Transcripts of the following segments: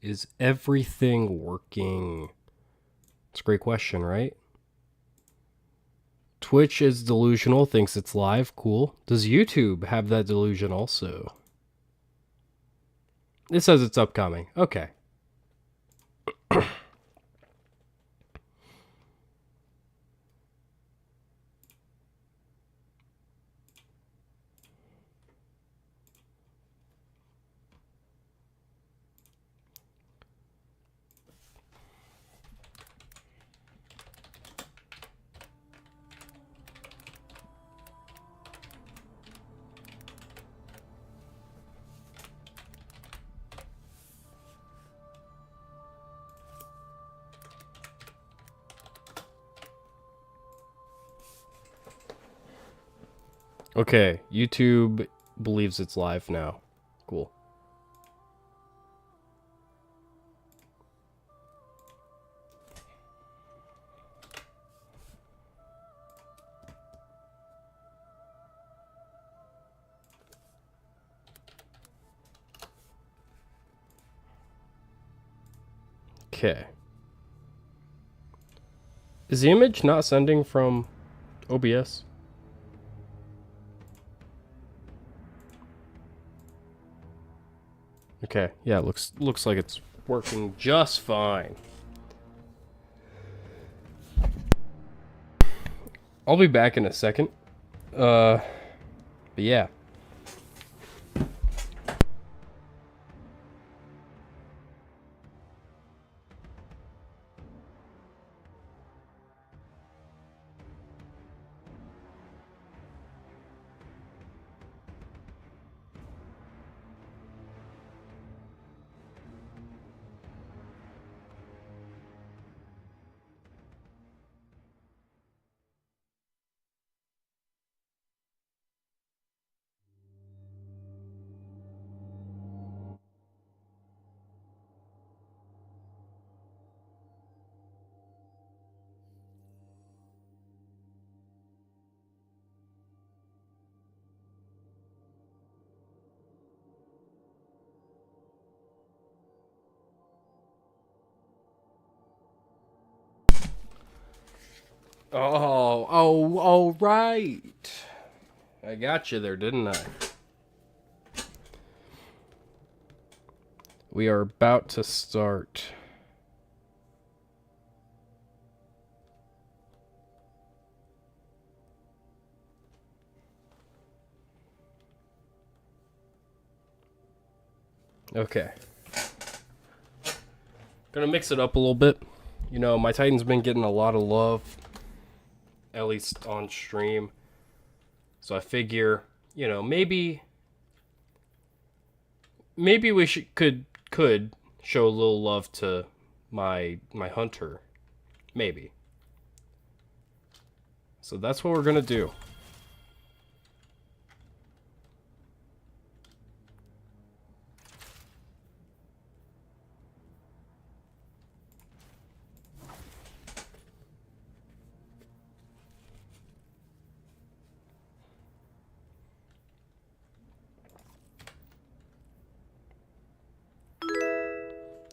Is everything working? It's a great question, right? Twitch is delusional, thinks it's live. Cool. Does YouTube have that delusion also? It says it's upcoming. Okay. Okay, YouTube believes it's live now. Cool. Okay. Is the image not sending from OBS? Okay, yeah, it looks like it's working just fine. I'll be back in a second. But yeah. Oh, right. I got you there, didn't I? We are about to start. Okay. Gonna mix it up a little bit. You know, my Titan's been getting a lot of love, at least on stream. So I figure, you know, maybe we could show a little love to my hunter. Maybe. So that's what we're gonna do.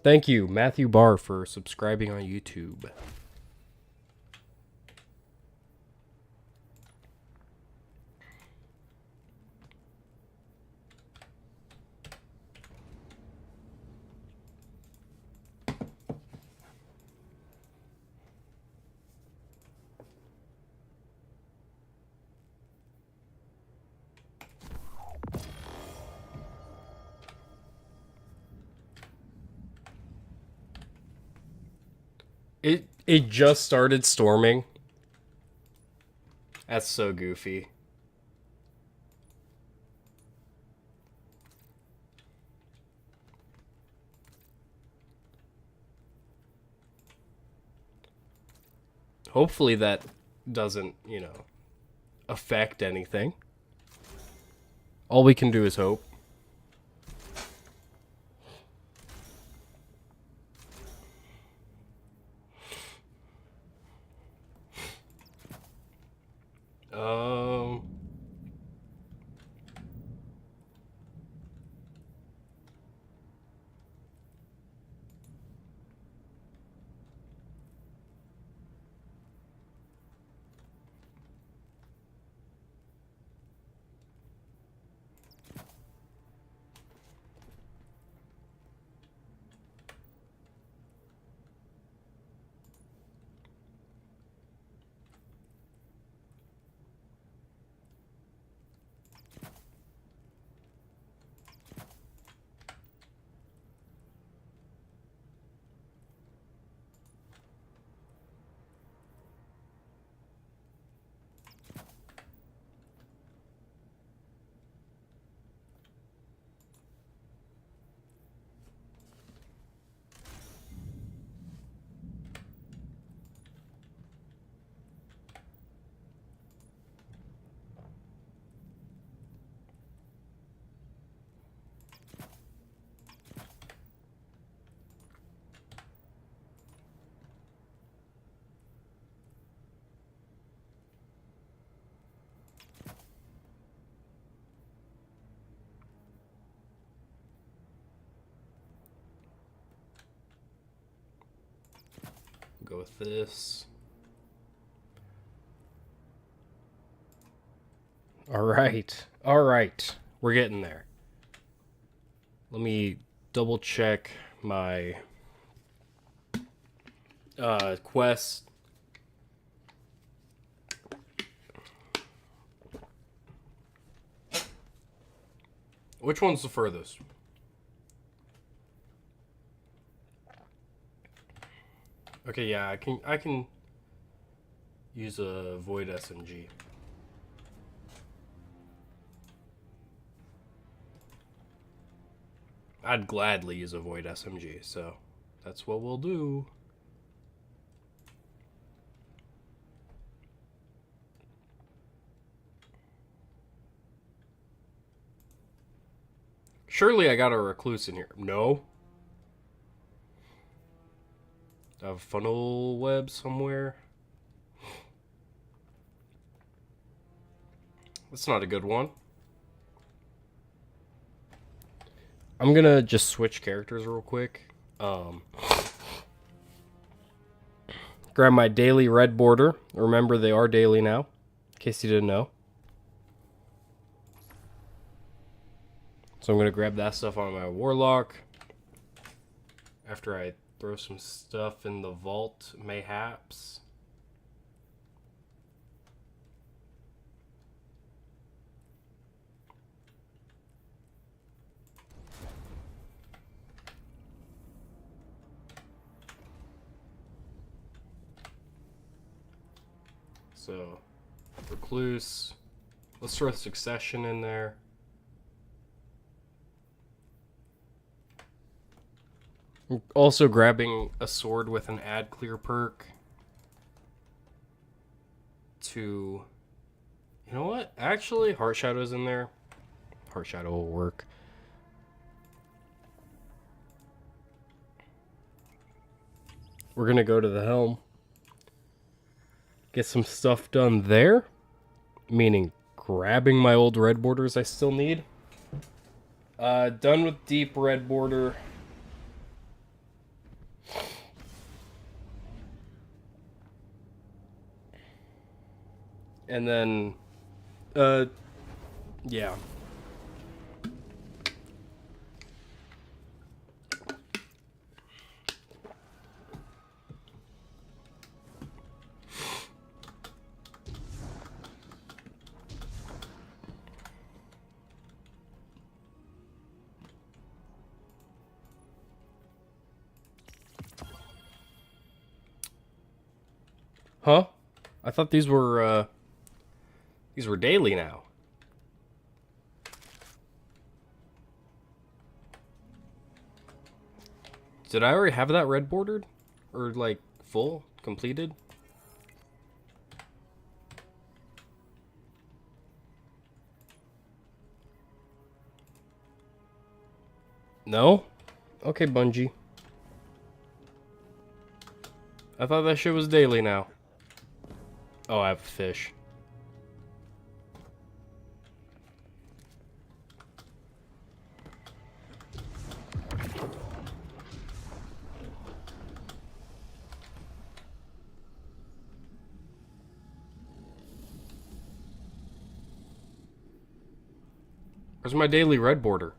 Thank you, Matthew Barr, for subscribing on YouTube. It just started storming. That's so goofy. Hopefully that doesn't, you know, affect anything. All we can do is hope. Um, go with this. All right. We're getting there. Let me double check my quest. Which one's the furthest? Okay, yeah, I can use a void SMG. I'd gladly use a void SMG, so that's what we'll do. Surely I got a recluse in here. No. I have a funnel web somewhere. That's not a good one. I'm gonna just switch characters real quick. Grab my daily red border. Remember, they are daily now, in case you didn't know. So I'm gonna grab that stuff on my warlock. After I throw some stuff in the vault, mayhaps. So, recluse. Let's throw succession in there. I'm also grabbing a sword with an add clear perk to, you know what? Actually, Heart Shadow's in there. Heart Shadow will work. We're gonna go to the helm. Get some stuff done there. Meaning grabbing my old red borders I still need. Done with deep red border. And then, yeah. Huh? I thought these were daily now. Did I already have that red bordered? Or like full? Completed? No? Okay, Bungie. I thought that shit was daily now. Oh, I have a fish. Where's my daily red border?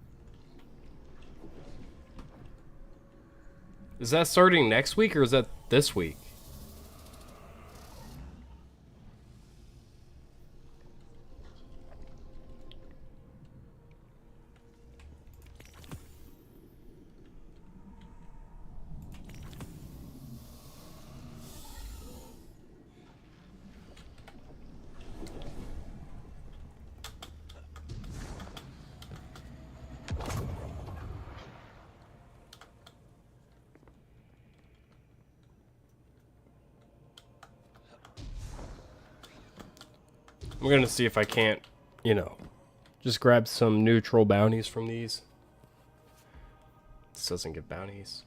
Is that starting next week or is that this week? I'm gonna see if I can't, you know, just grab some neutral bounties from these. This doesn't get bounties.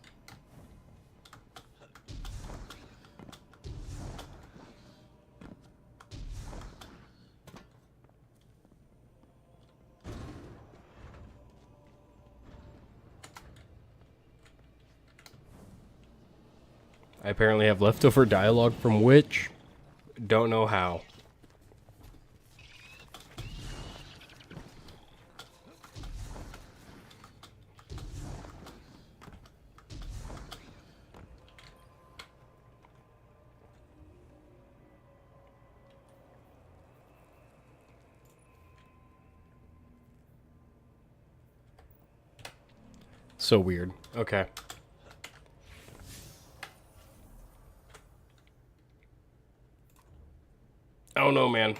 I apparently have leftover dialogue from which, don't know how. So weird. Okay. I don't know, man.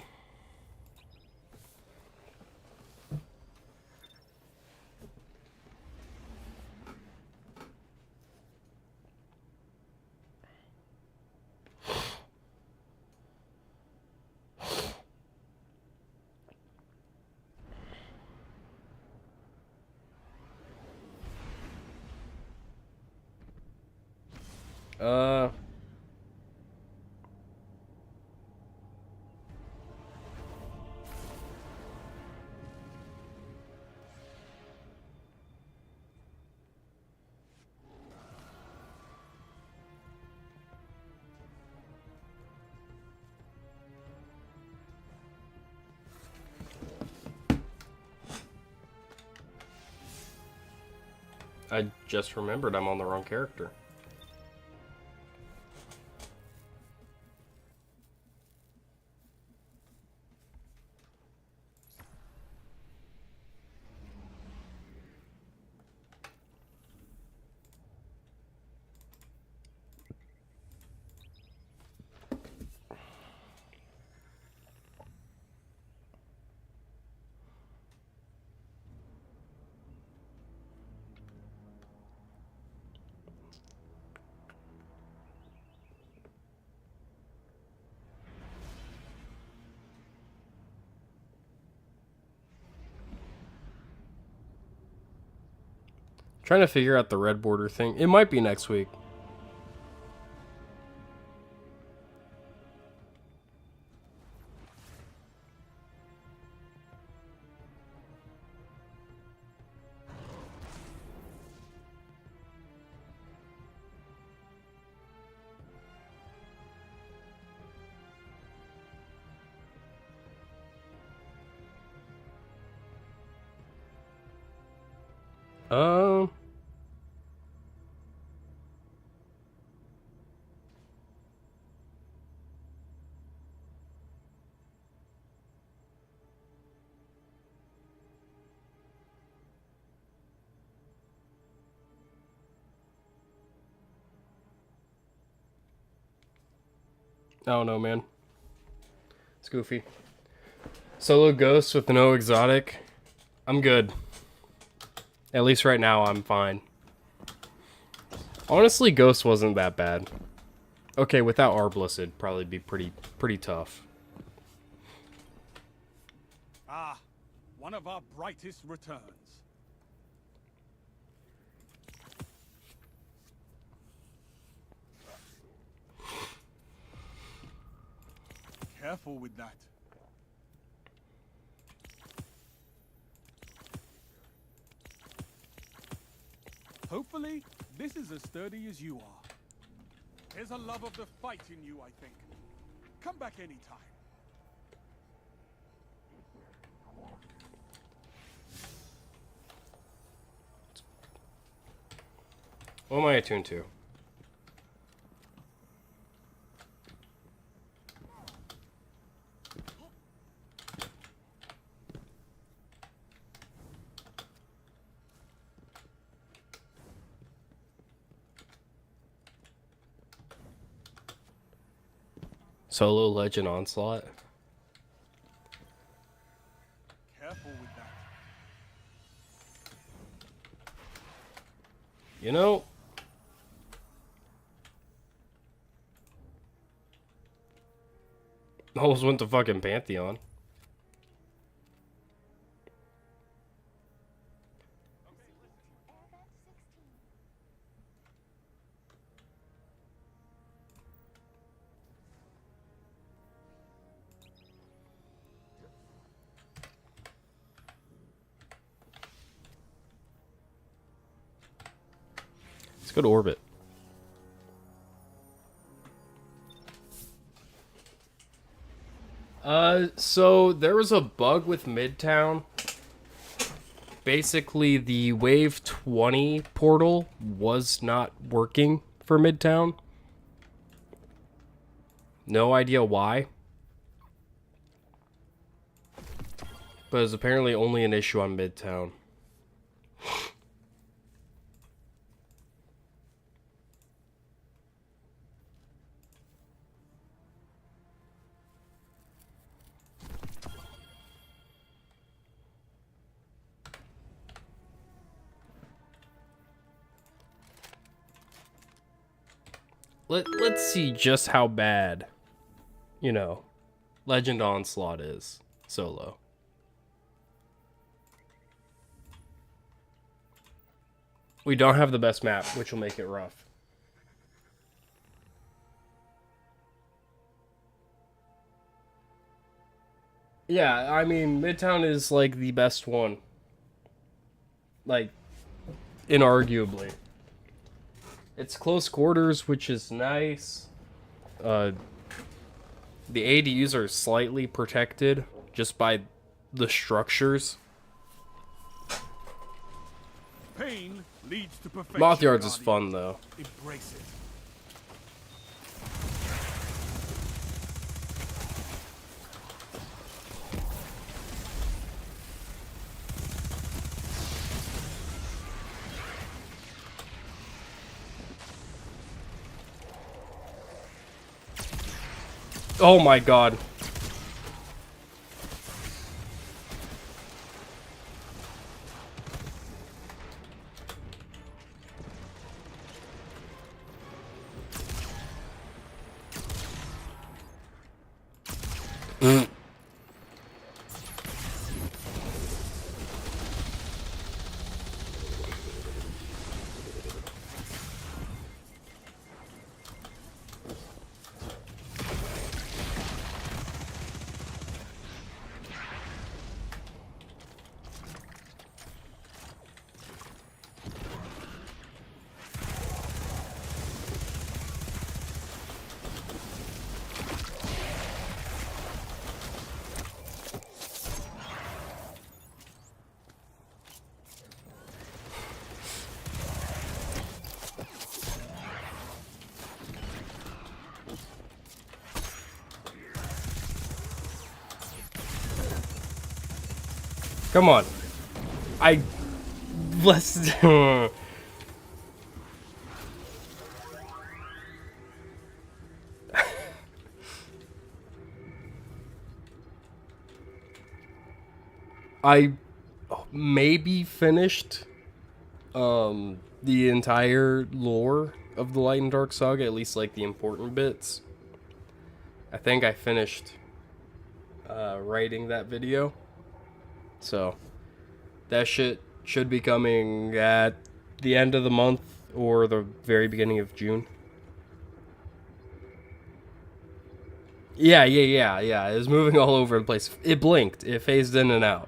Uh... I just remembered I'm on the wrong character. Trying to figure out the red border thing. It might be next week. Um... I don't know, man. It's goofy. Solo ghosts with no exotic. I'm good. At least right now, I'm fine. Honestly, Ghost wasn't that bad. Okay, without Arbless, it'd probably be pretty tough. Ah, one of our brightest returns. Careful with that. Hopefully, this is as sturdy as you are. There's a love of the fight in you, I think. Come back anytime. What am I attuned to? Solo Legend Onslaught. Careful with that. You know, almost went to fucking Pantheon. Let's go to orbit. So there was a bug with Midtown. Basically, the Wave 20 portal was not working for Midtown. No idea why. But it's apparently only an issue on Midtown. Let's see just how bad, you know, Legend Onslaught is solo. We don't have the best map, which will make it rough. Yeah, I mean, Midtown is like the best one. Like, inarguably. It's close quarters, which is nice. The ADUs are slightly protected just by the structures. Pain leads to perfection. Moth Yards is fun, though. Embrace it. Oh my god. Come on. Let's... I maybe finished the entire lore of the Light and Dark Saga, at least like the important bits. I think I finished writing that video. So that shit should be coming at the end of the month or the very beginning of June. Yeah. It was moving all over the place. It blinked. It phased in and out.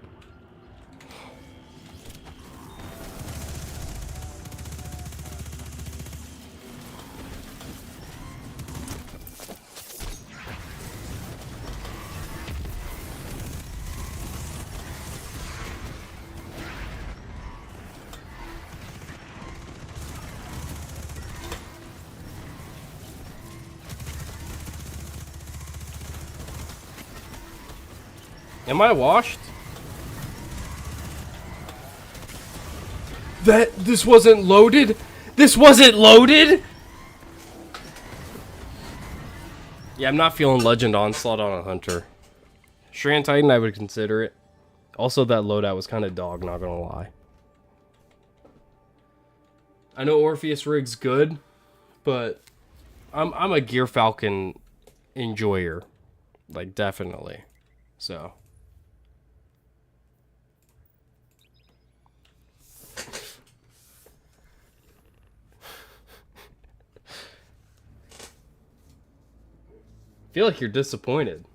Am I washed? This wasn't loaded? This wasn't loaded? Yeah, I'm not feeling Legend Onslaught on a Hunter. Shran Titan, I would consider it. Also, that loadout was kind of dog, not gonna lie. I know Orpheus Rig's good, but I'm a Gear Falcon enjoyer. Like, definitely. So... feel like you're disappointed.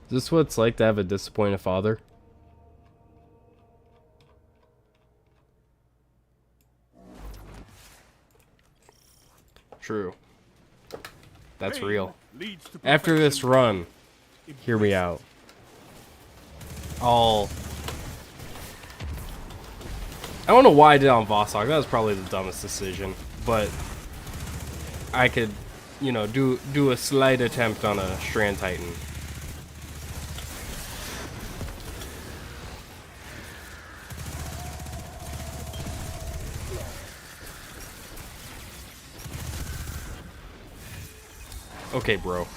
Is this what it's like to have a disappointed father? True. That's real. After this run, hear me out. I don't know why I did it on Vostok. That was probably the dumbest decision. But I could, you know, do a slight attempt on a Strand Titan. Okay, bro.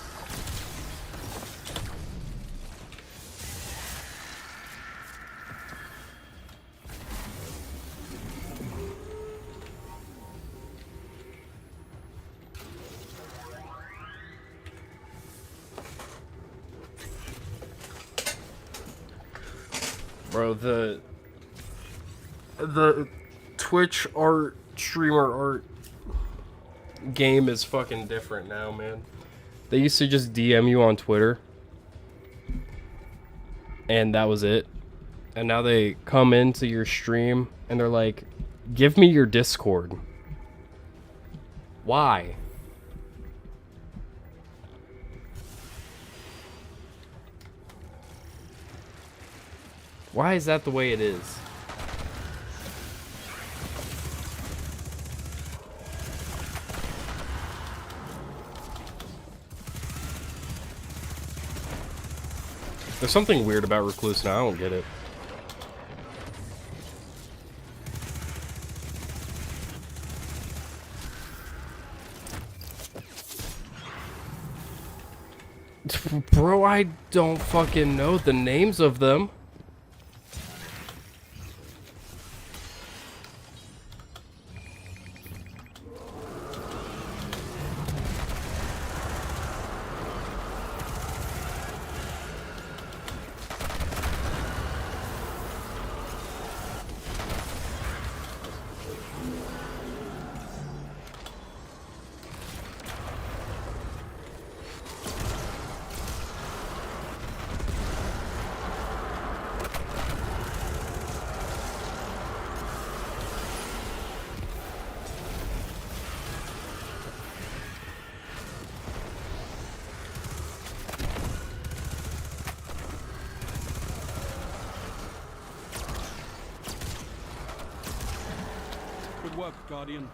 Bro, the Twitch art, streamer art game is fucking different now, man. They used to just DM you on Twitter, and that was it. And now they come into your stream, and they're like, give me your Discord. Why? Why is that the way it is? There's something weird about Recluse now, I don't get it. Bro, I don't fucking know the names of them. Good work, Guardian.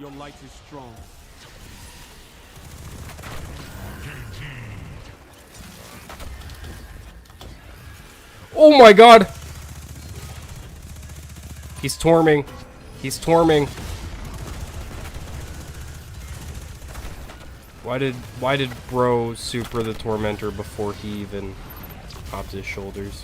Your light is strong. Oh my god! He's torming. He's torming. Why did bro super the tormentor before he even popped his shoulders?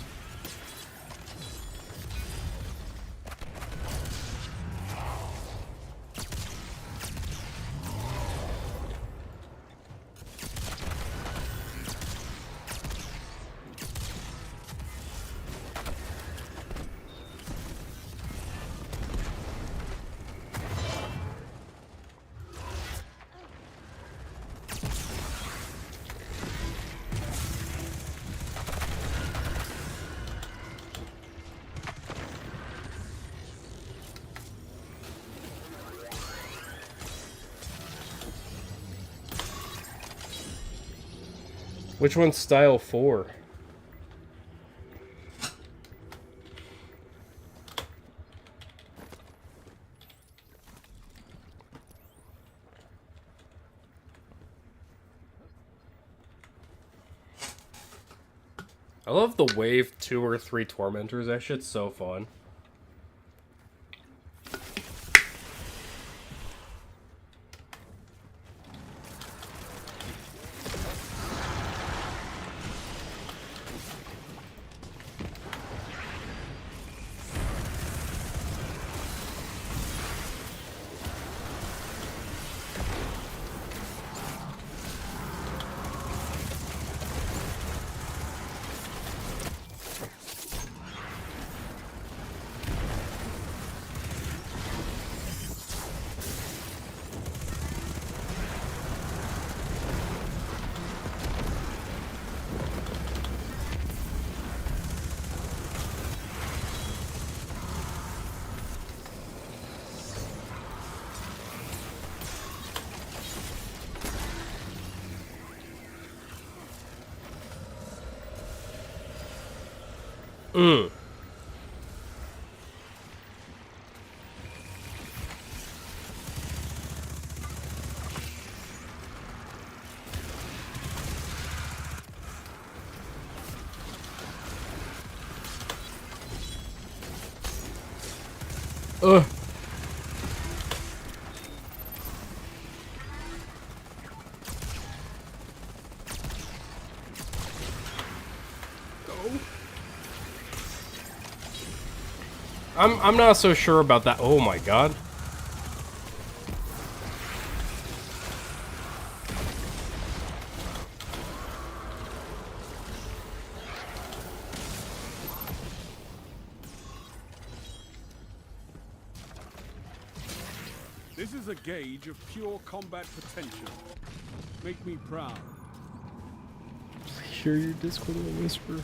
Which one's style 4? I love the wave 2 or 3 tormentors. That shit's so fun. Mm. Ugh. I'm not so sure about that. Oh my god. This is a gauge of pure combat potential. Make me proud. Hear your Discord will whisper.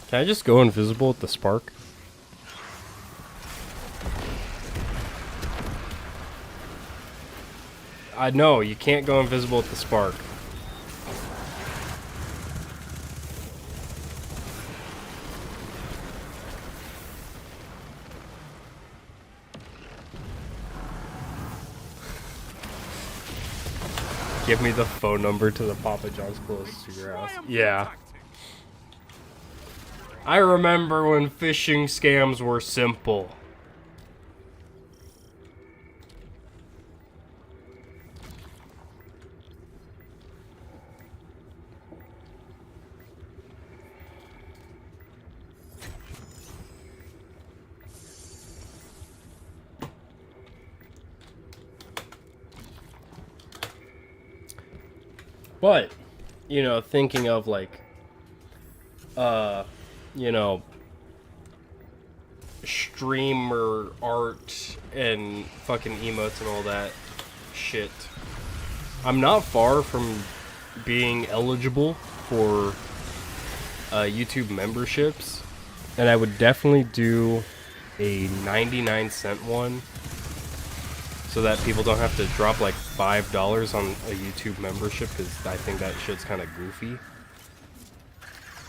Can I just go invisible with the spark? I know, you can't go invisible with the spark. Give me the phone number to the Papa John's closest to your house. Yeah. I remember when phishing scams were simple. But, you know, thinking of like, you know, streamer art and fucking emotes and all that shit. I'm not far from being eligible for YouTube memberships, and I would definitely do a 99-cent one so that people don't have to drop like $5 on a YouTube membership, because I think that shit's kind of goofy.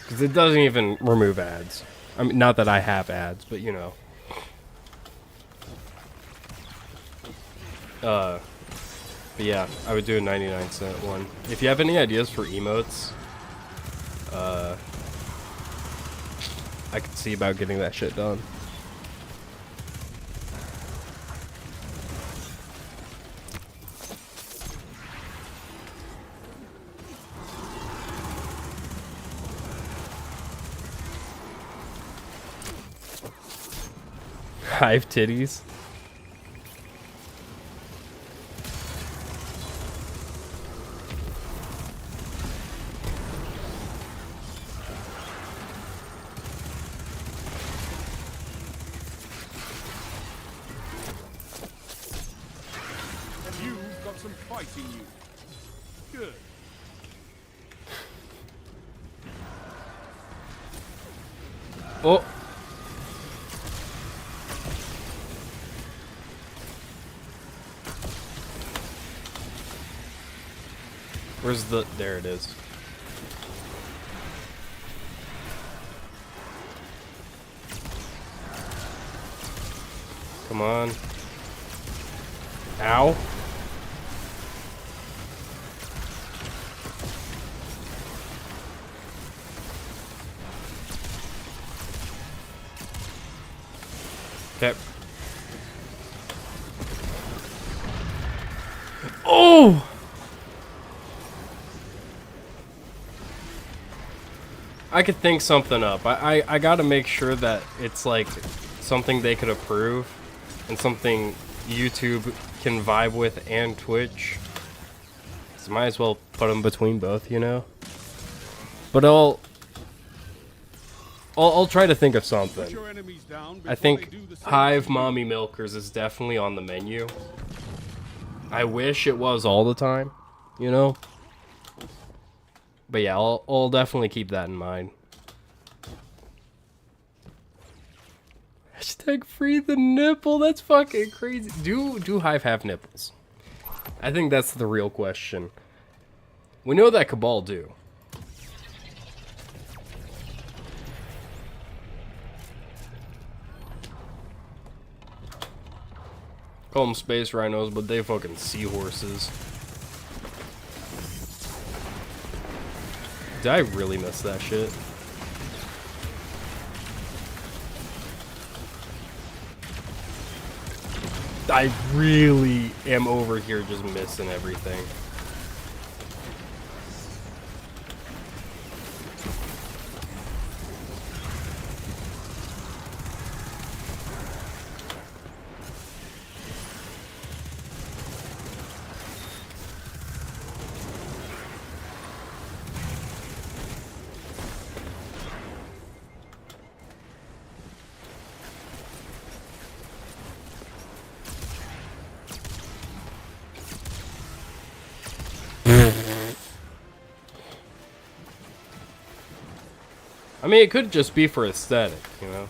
Because it doesn't even remove ads. I mean, not that I have ads, but you know. But yeah, I would do a 99-cent one. If you have any ideas for emotes, I could see about getting that shit done. Hive titties. You've got some fight in you. Good. Oh. Where's the... There it is. Come on. Ow. Okay. Oh! I could think something up. I gotta make sure that it's like something they could approve and something YouTube can vibe with and Twitch. So might as well put them between both, you know? But I'll try to think of something. I think Hive Mommy Milkers is definitely on the menu. I wish it was all the time, you know? But yeah, I'll definitely keep that in mind. Hashtag free the nipple, that's fucking crazy. Do Hive have nipples? I think that's the real question. We know that Cabal do. Call them space rhinos, but they fucking seahorses. Did I really miss that shit? I really am over here just missing everything. I mean, it could just be for aesthetic, you know?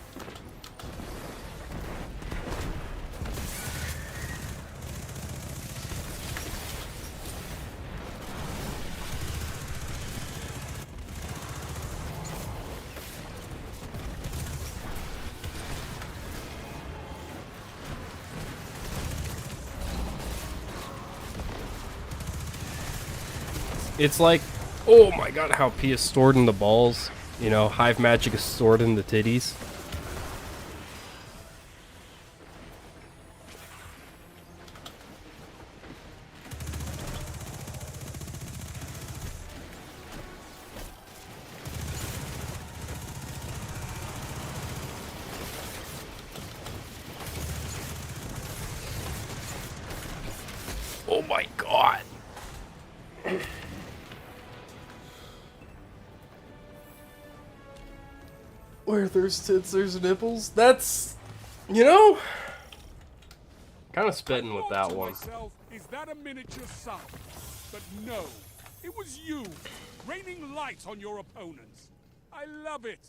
It's like, oh my god, how P is stored in the balls. You know, Hive Magic is stored in the titties. Oh my god. Where there's tits, there's nipples. That's, you know, kind of spitting with that one. Is that a miniature sun? But no, it was you, raining light on your opponents. I love it.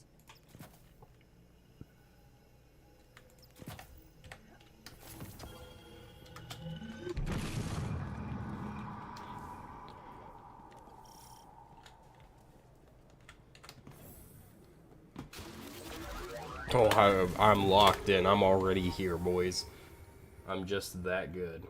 Oh, I'm locked in. I'm already here, boys. I'm just that good.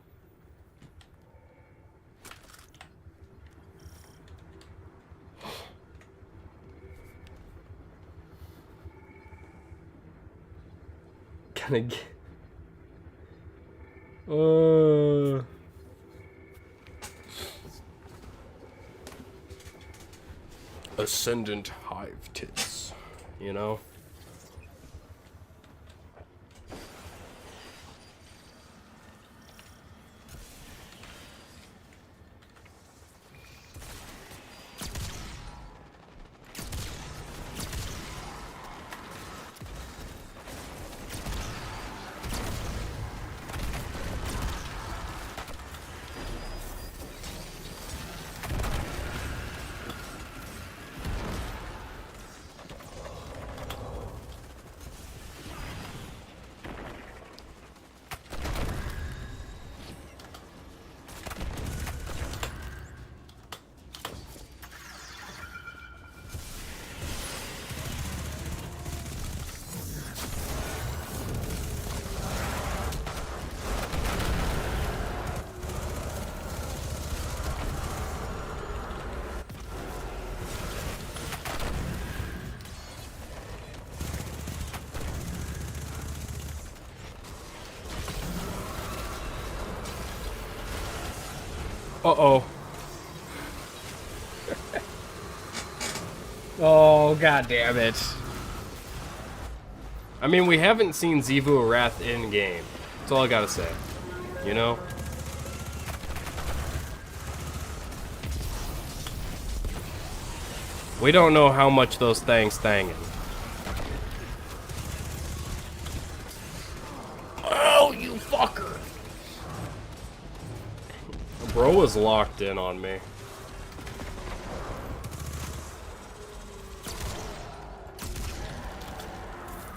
Gonna get... Ascendant Hive tits, you know? Uh-oh. Oh, god damn it. I mean, we haven't seen Xivu Arath in game. That's all I gotta say. You know? We don't know how much those things thangin'. Oh, you fucker! Bro was locked in on me.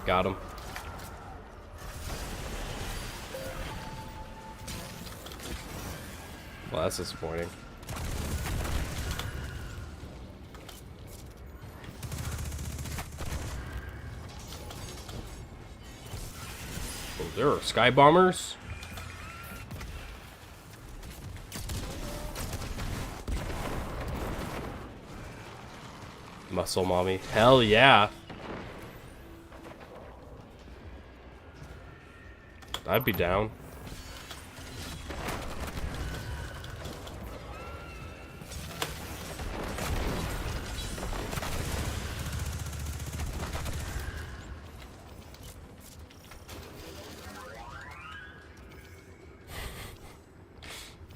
Got him. Well, that's disappointing. Oh, there are sky bombers. Muscle mommy. Hell yeah. I'd be down.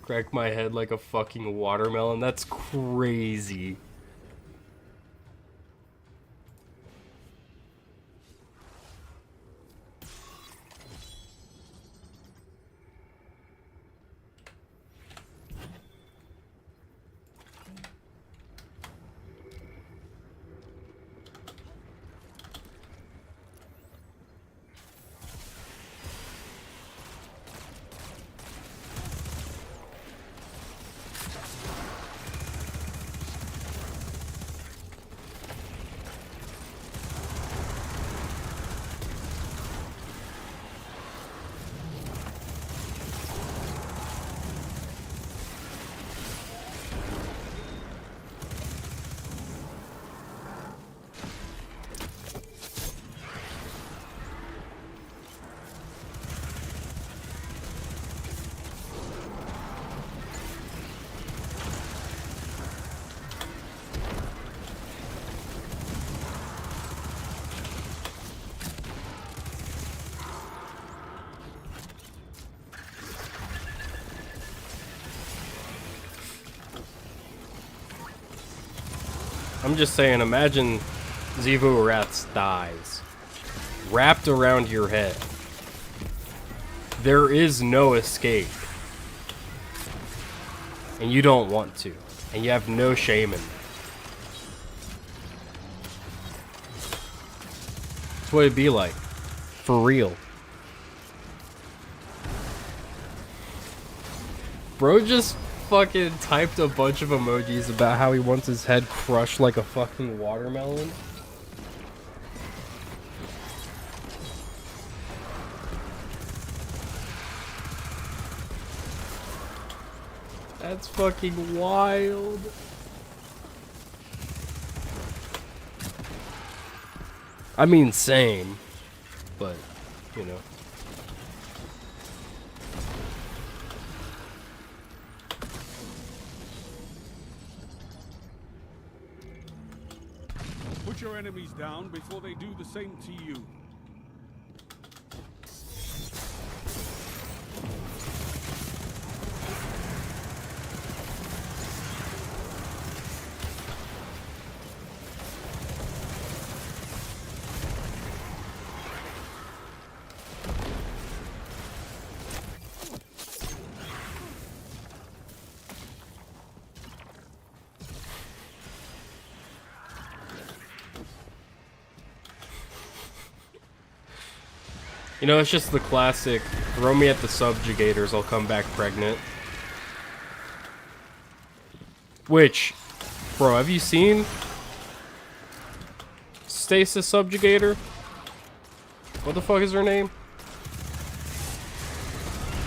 Crack my head like a fucking watermelon. That's crazy. I'm just saying, imagine Xivu Arath's thighs wrapped around your head. There is no escape. And you don't want to. And you have no shame in it. That's what it'd be like. For real. Bro just fucking typed a bunch of emojis about how he wants his head crushed like a fucking watermelon. That's fucking wild. I mean, same. But, you know. Put your enemies down before they do the same to you. You know, it's just the classic, throw me at the subjugators, I'll come back pregnant. Which, bro, have you seen Stasis Subjugator? What the fuck is her name?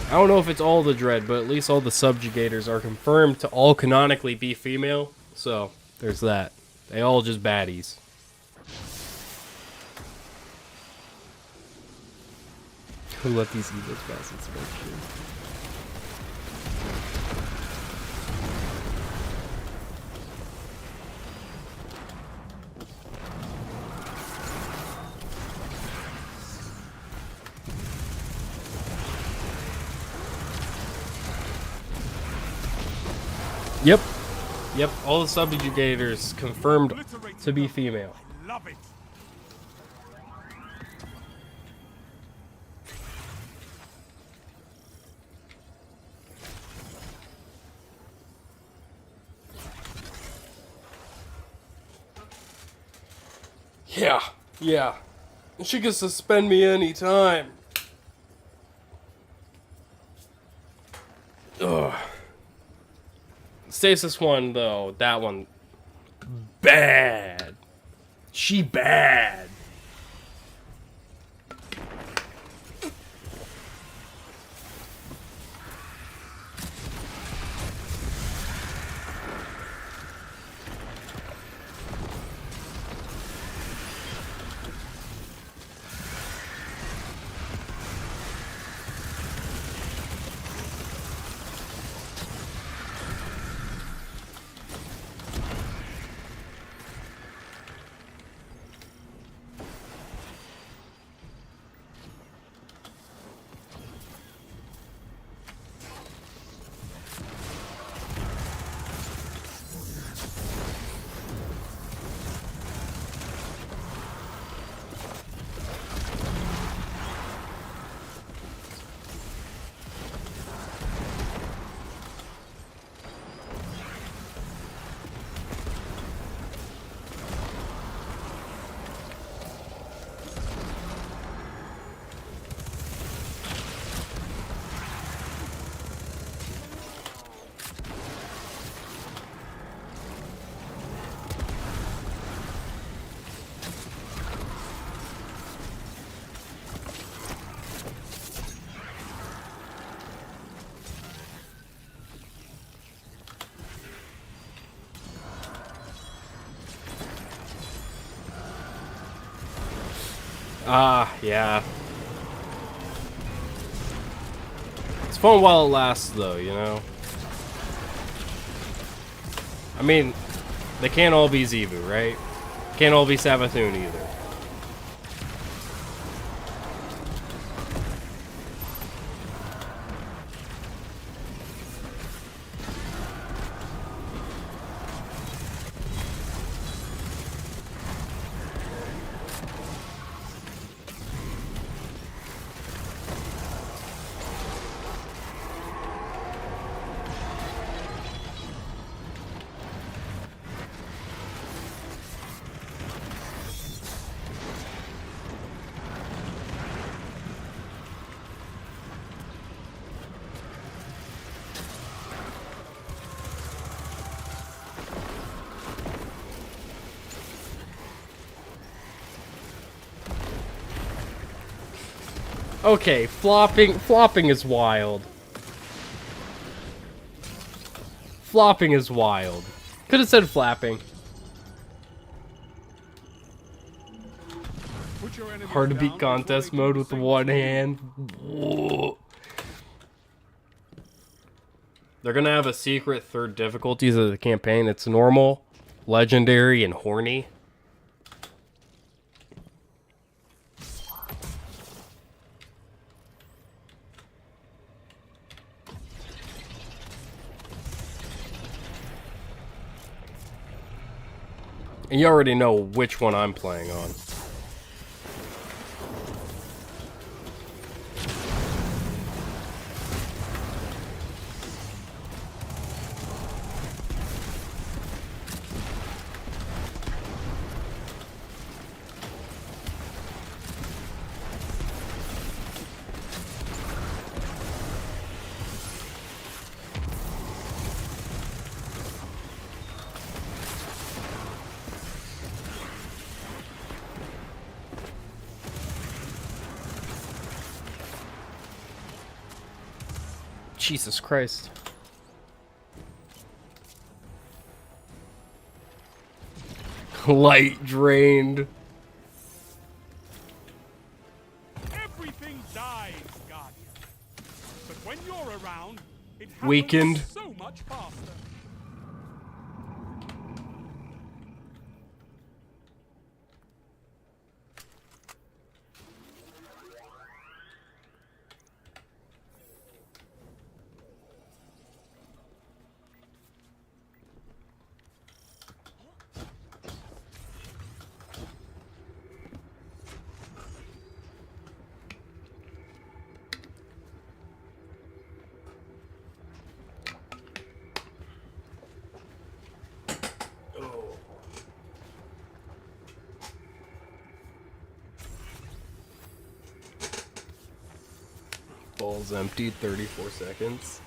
I don't know if it's all the Dread, but at least all the subjugators are confirmed to all canonically be female. So, there's that. They all just baddies. Who let these evil bastards smoke shit? Yep, all the subjugators confirmed to be female. I love it. Yeah, yeah. She can suspend me anytime. Ugh. Stasis one though, that one bad. She bad. Ah, yeah. It's fun while it lasts, though, you know? I mean, they can't all be Zebu, right? Can't all be Savathun either. Okay, flopping is wild. Flopping is wild. Could have said flapping. Hard to beat contest mode with the one hand. Whoa. They're gonna have a secret third difficulties of the campaign. It's normal, legendary, and horny. And you already know which one I'm playing on. Jesus Christ. Light drained. Everything dies, Guardian. But when you're around, it happens Weakened. so much faster. Balls emptied, 34 seconds.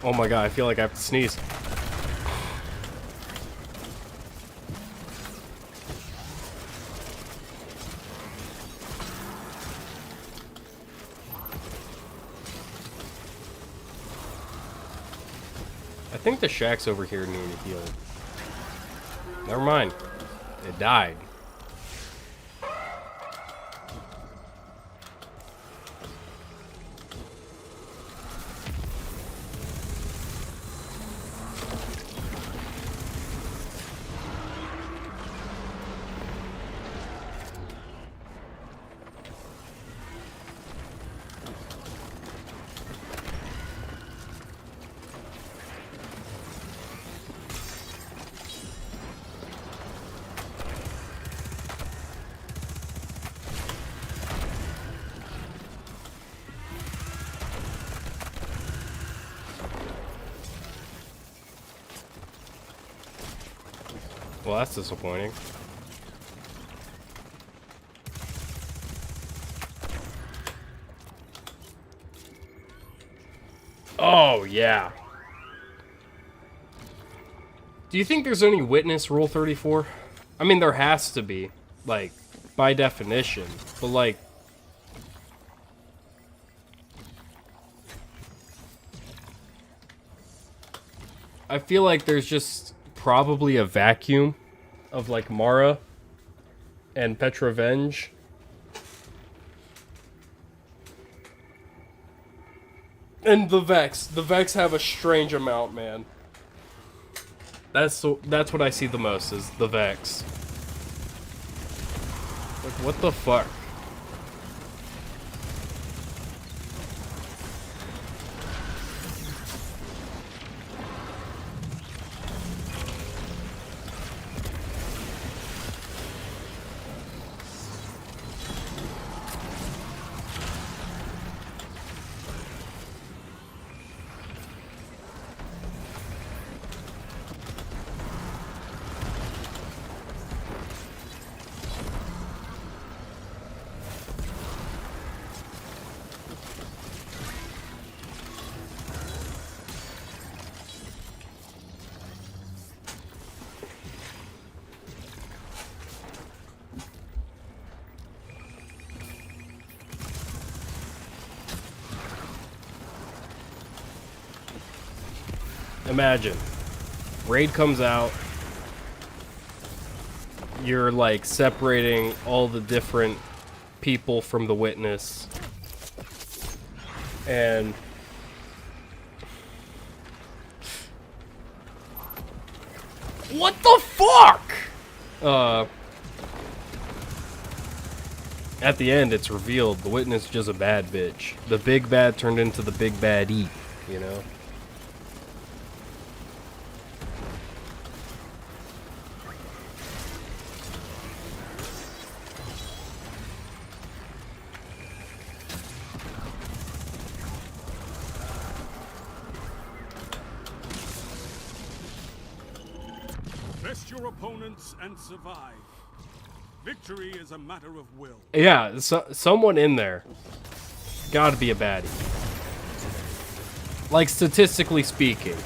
Oh my god, I feel like I have to sneeze. I think the shacks over here need to heal. Never mind. It died. Well, that's disappointing. Oh, yeah. Do you think there's any witness Rule 34? I mean, there has to be, like, by definition. But, like, I feel like there's just probably a vacuum of, like, Mara and Petrovenge. And the Vex. The Vex have a strange amount, man. That's what I see the most, is the Vex. Like, what the fuck? Imagine, raid comes out, you're like separating all the different people from the witness, and what the fuck? At the end it's revealed the witness is just a bad bitch. The big bad turned into the big bad E, you know? Best your opponents and survive. Victory is a matter of will. Yeah, someone in there. Gotta be a baddie. Like, statistically speaking.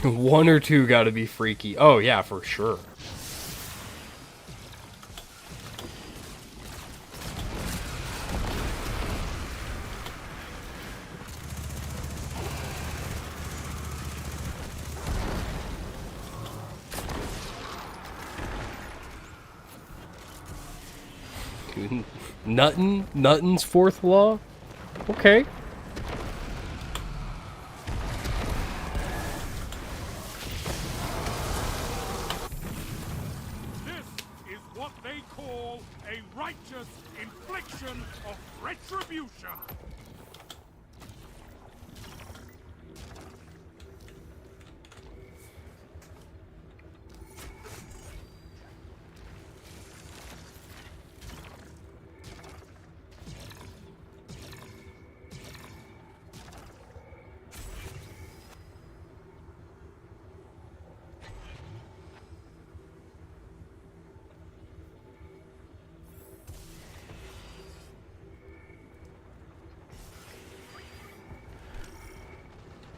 One or two gotta be freaky. Oh, yeah, for sure. Nutton's fourth law? Okay. This is what they call a righteous infliction of retribution.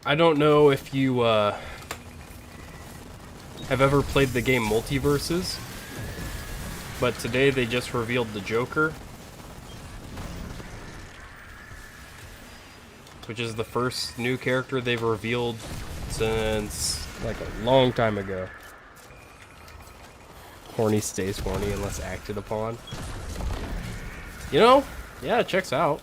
I don't know if you have ever played the game Multiverses, but today they just revealed the Joker, which is the first new character they've revealed since like a long time ago. Horny stays horny unless acted upon. You know, yeah, it checks out.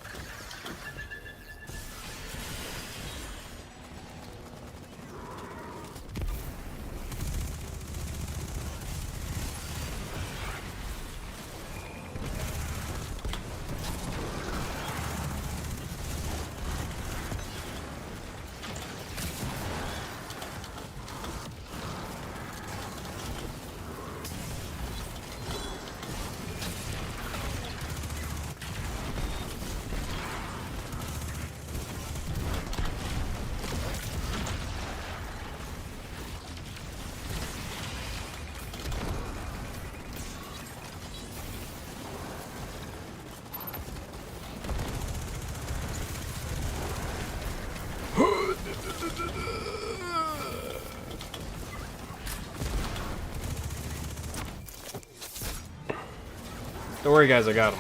Don't worry, guys, I got him.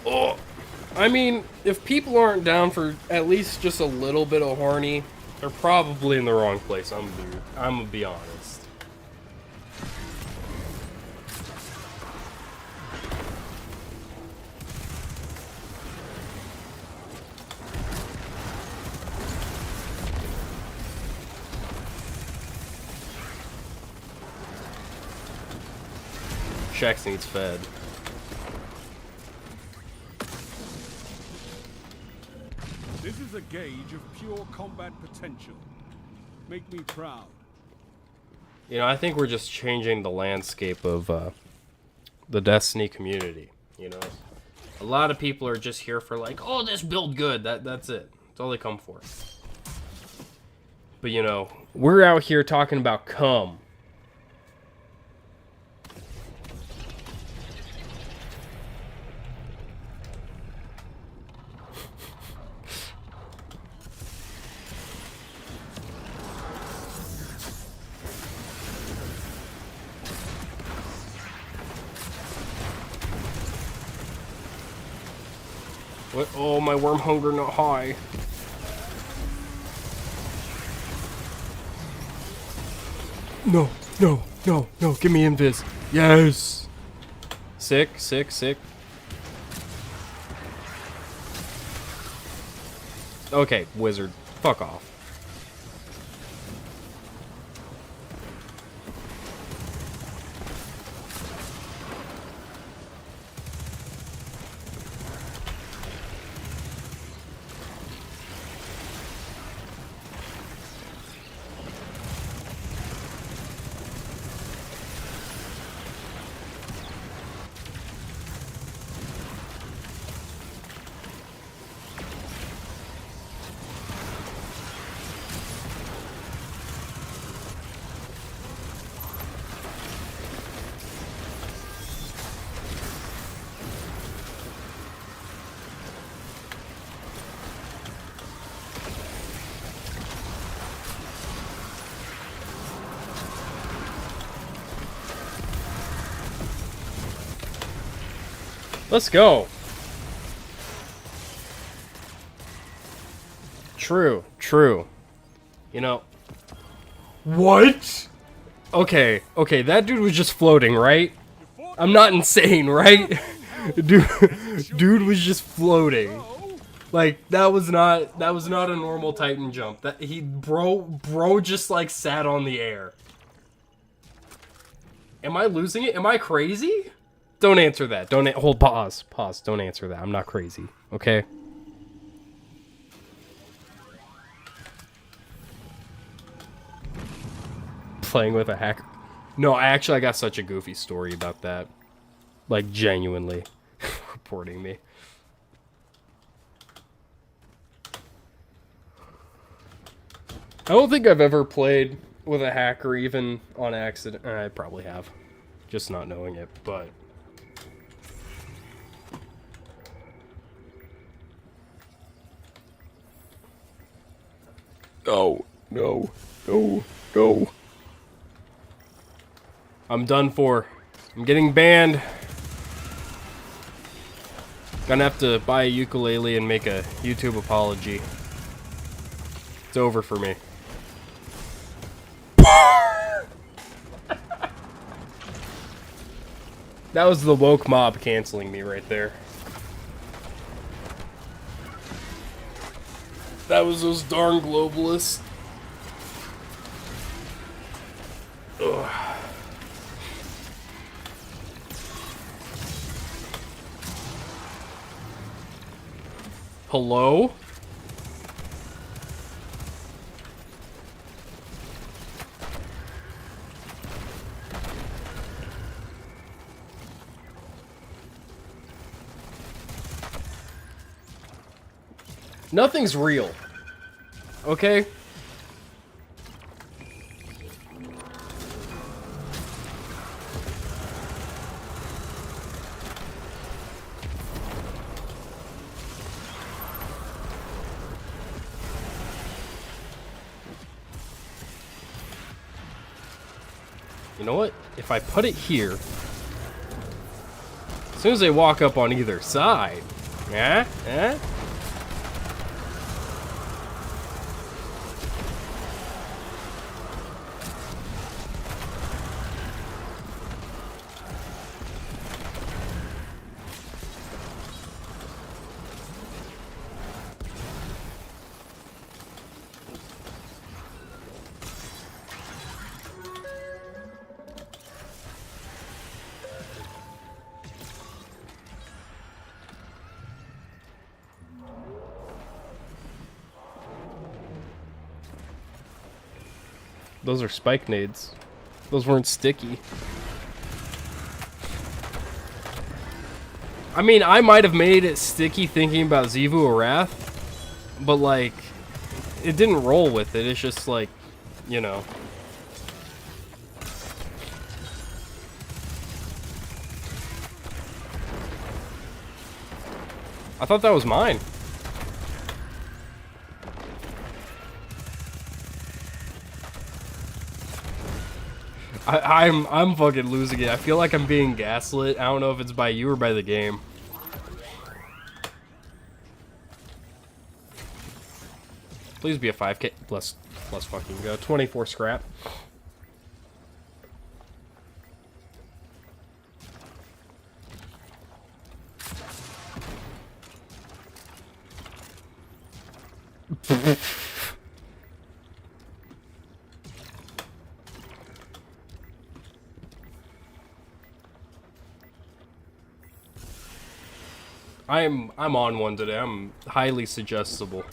Oh, I mean, if people aren't down for at least just a little bit of horny, they're probably in the wrong place. I'm gonna be honest. Shax needs fed. This is a gauge of pure combat potential. Make me proud. You know, I think we're just changing the landscape of the Destiny community. You know, a lot of people are just here for like, oh, this build good. That's it. That's all they come for. But you know, we're out here talking about cum. What? Oh, my worm hunger not high. No, no, no, no. Give me invis. Yes. Sick, sick, sick. Okay, wizard. Fuck off. Let's go. True, true. You know. What? Okay, okay, that dude was just floating, right? I'm not insane, right? Dude was just floating. Like that was not a normal Titan jump. That bro just like sat on the air. Am I losing it? Am I crazy? Don't answer that. Don't hold pause. Pause. Don't answer that. I'm not crazy. Okay? Playing with a hacker. No, I got such a goofy story about that. Like genuinely reporting me. I don't think I've ever played with a hacker even on accident. I probably have. Just not knowing it, but no, no, no, no. I'm done for. I'm getting banned. Gonna have to buy a ukulele and make a YouTube apology. It's over for me. That was the woke mob canceling me right there. That was those darn globalists. Ugh. Hello? Nothing's real. Okay? You know what? If I put it here, as soon as they walk up on either side, yeah, yeah. Those are spike nades. Those weren't sticky. I mean, I might have made it sticky thinking about Xivu Arath, but like, it didn't roll with it. It's just like, you know. I thought that was mine. I'm fucking losing it. I feel like I'm being gaslit. I don't know if it's by you or by the game. Please be a 5k. Let's fucking go. 24 scrap. I'm on one today. I'm highly suggestible.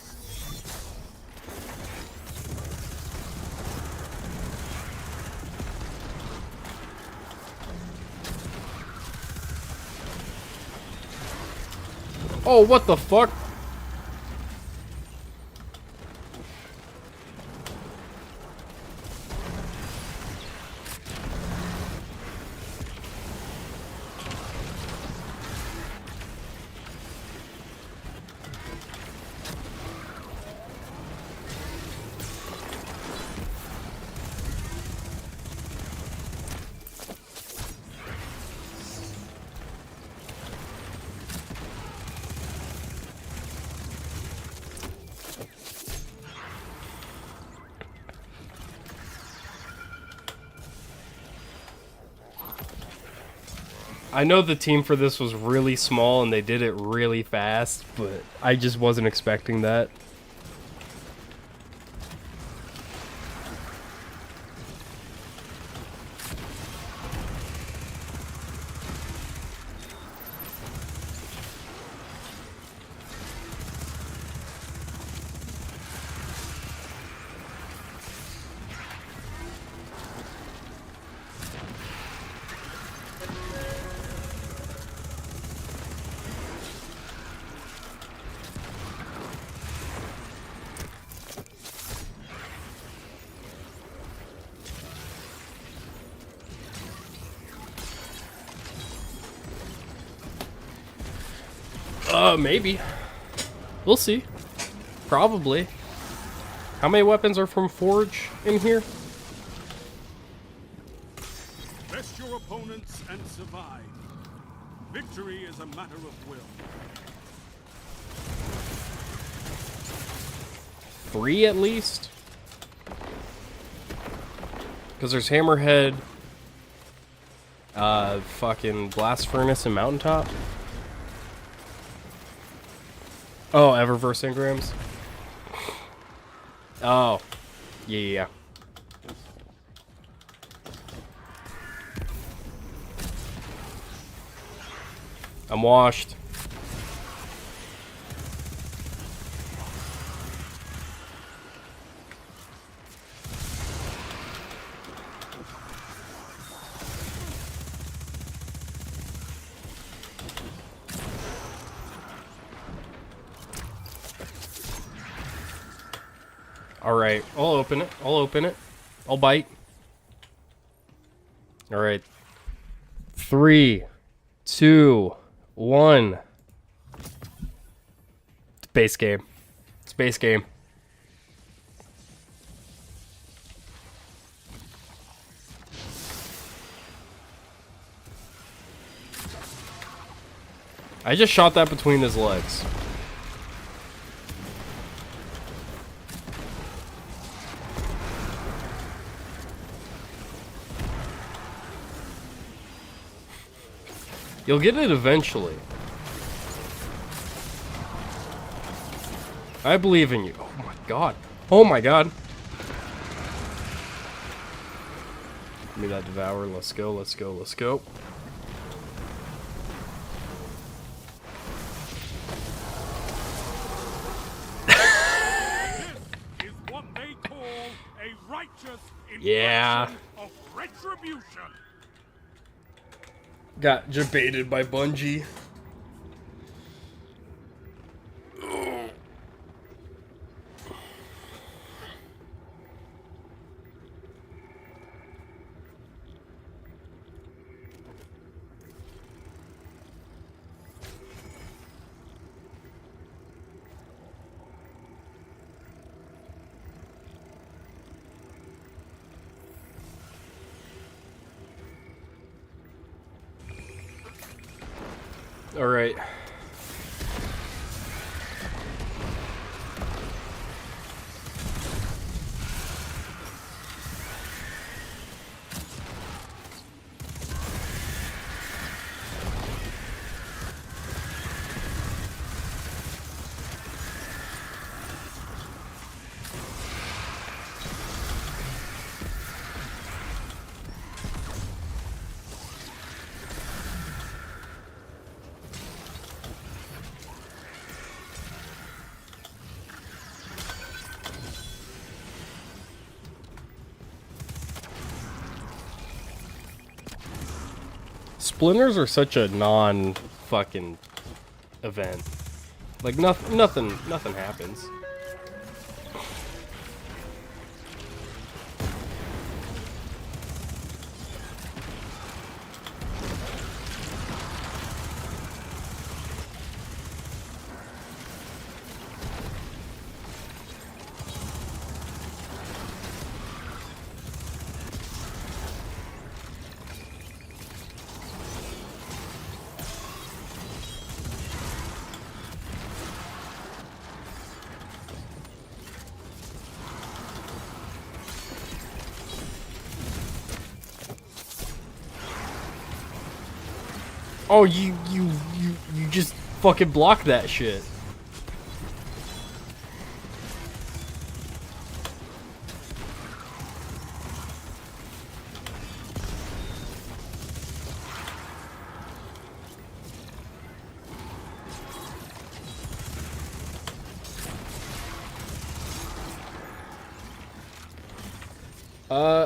Oh, what the fuck? I know the team for this was really small and they did it really fast, but I just wasn't expecting that. Maybe. We'll see. Probably. How many weapons are from Forge in here? Best your opponents and survive. Victory is a matter of will. 3 at least? Because there's Hammerhead, fucking Blast Furnace and Mountaintop. Oh, Eververse engrams. Oh, yeah. I'm washed. Alright, I'll open it. I'll open it. I'll bite. Alright. 3, 2, 1. It's base game. It's base game. I just shot that between his legs. You'll get it eventually. I believe in you. Oh my god. Oh my god. Give me that devour. Let's go, let's go, let's go. This is what they call a righteous Yeah. of retribution. Got debated by Bungie. All right. Splinters are such a non-fucking event. Like nothing happens. Oh, you just fucking block that shit.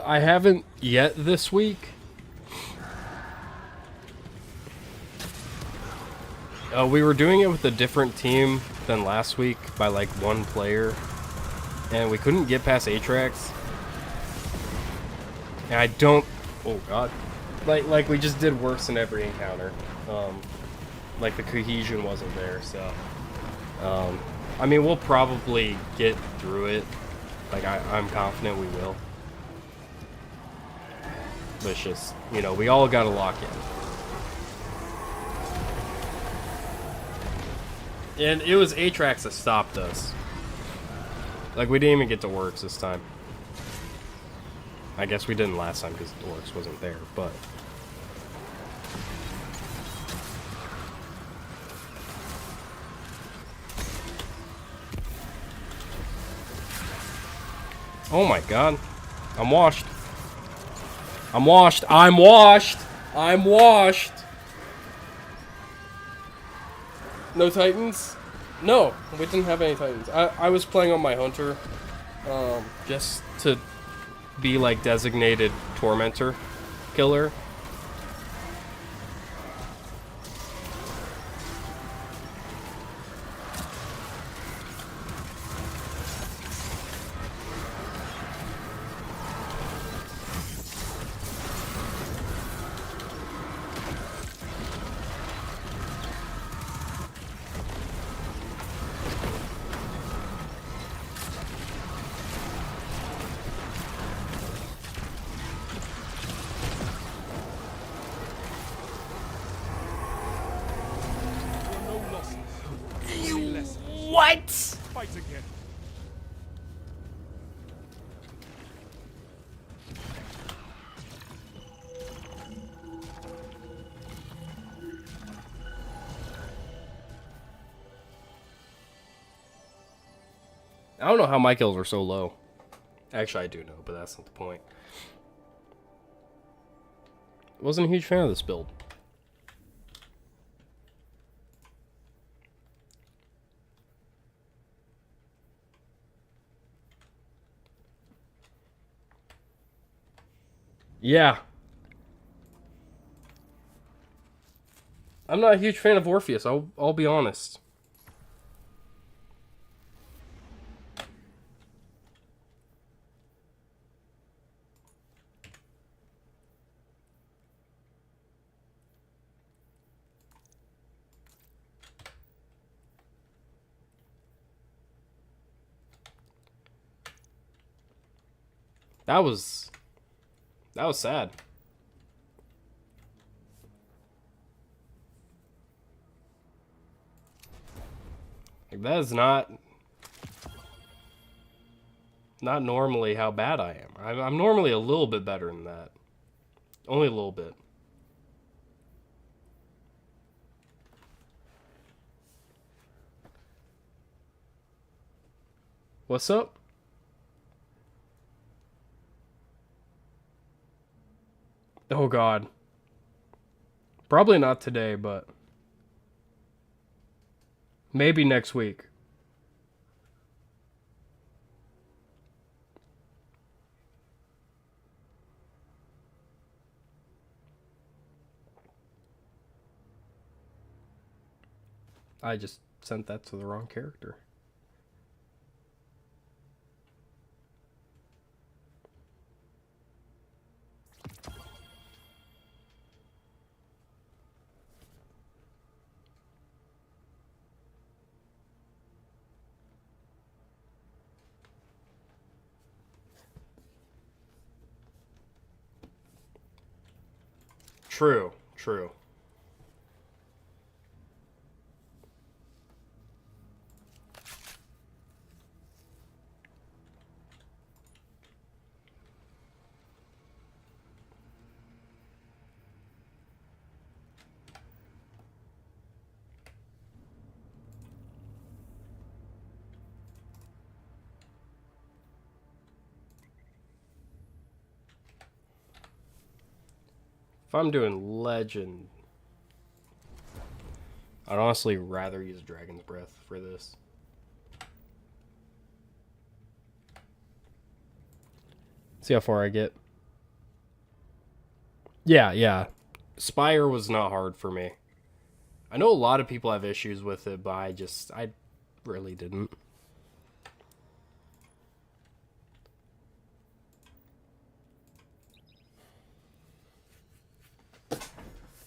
I haven't yet this week. We were doing it with a different team than last week by like one player, and we couldn't get past Atrax. And I don't. Oh god. Like we just did worse in every encounter. Like the cohesion wasn't there, so. I mean, we'll probably get through it. Like I'm confident we will. But it's just, you know, we all gotta lock in. And it was Atrax that stopped us. Like, we didn't even get to Works this time. I guess we didn't last time because the Works wasn't there, but... Oh my god. I'm washed. I'm washed. I'm washed. I'm washed. No Titans? No, we didn't have any Titans. I was playing on my Hunter, just to be like designated Tormentor killer. What? Fight again. I don't know how my kills are so low. Actually, I do know, but that's not the point. Wasn't a huge fan of this build. Yeah. I'm not a huge fan of Orpheus, I'll be honest. That was sad. Like, that is not normally how bad I am. I'm normally a little bit better than that. Only a little bit. What's up? Oh god. Probably not today, but maybe next week. I just sent that to the wrong character. True, true. If I'm doing legend, I'd honestly rather use Dragon's Breath for this. See how far I get. Yeah. Spire was not hard for me. I know a lot of people have issues with it, but I really didn't.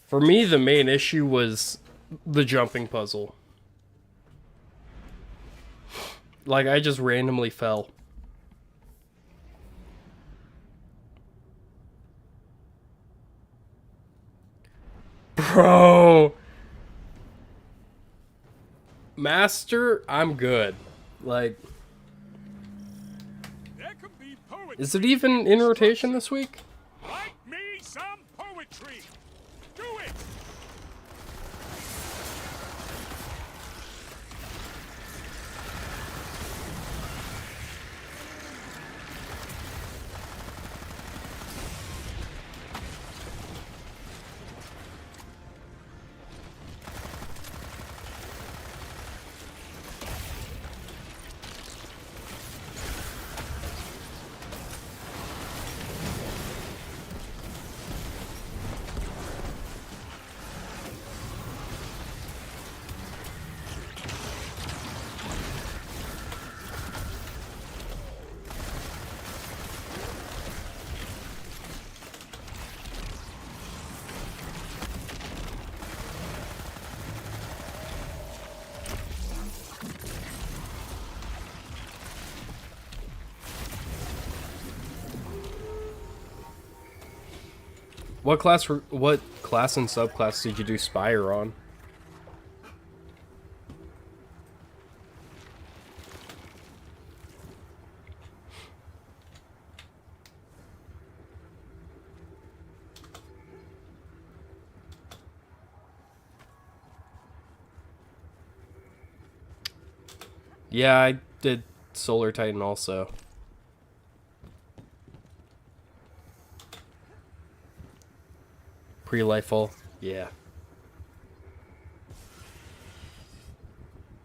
For me, the main issue was the jumping puzzle. Like, I just randomly fell. Bro! Master, I'm good. Like, is it even in rotation this week? Write me some poetry. Do it. What class and subclass did you do Spire on? Yeah, I did Solar Titan also. Pre-Lightfall, yeah.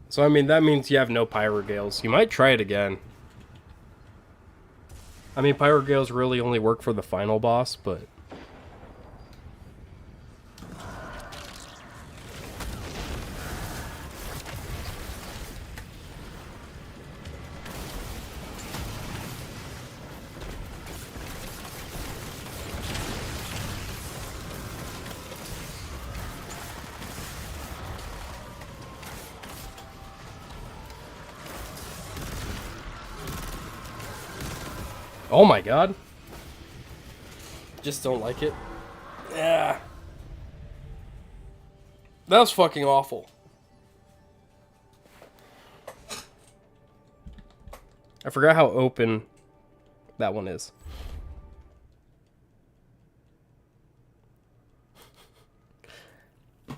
So, I mean, that means you have no Pyrogales. You might try it again. I mean, Pyrogales really only work for the final boss, but... Oh my god. Just don't like it. Yeah. That was fucking awful. I forgot how open that one is.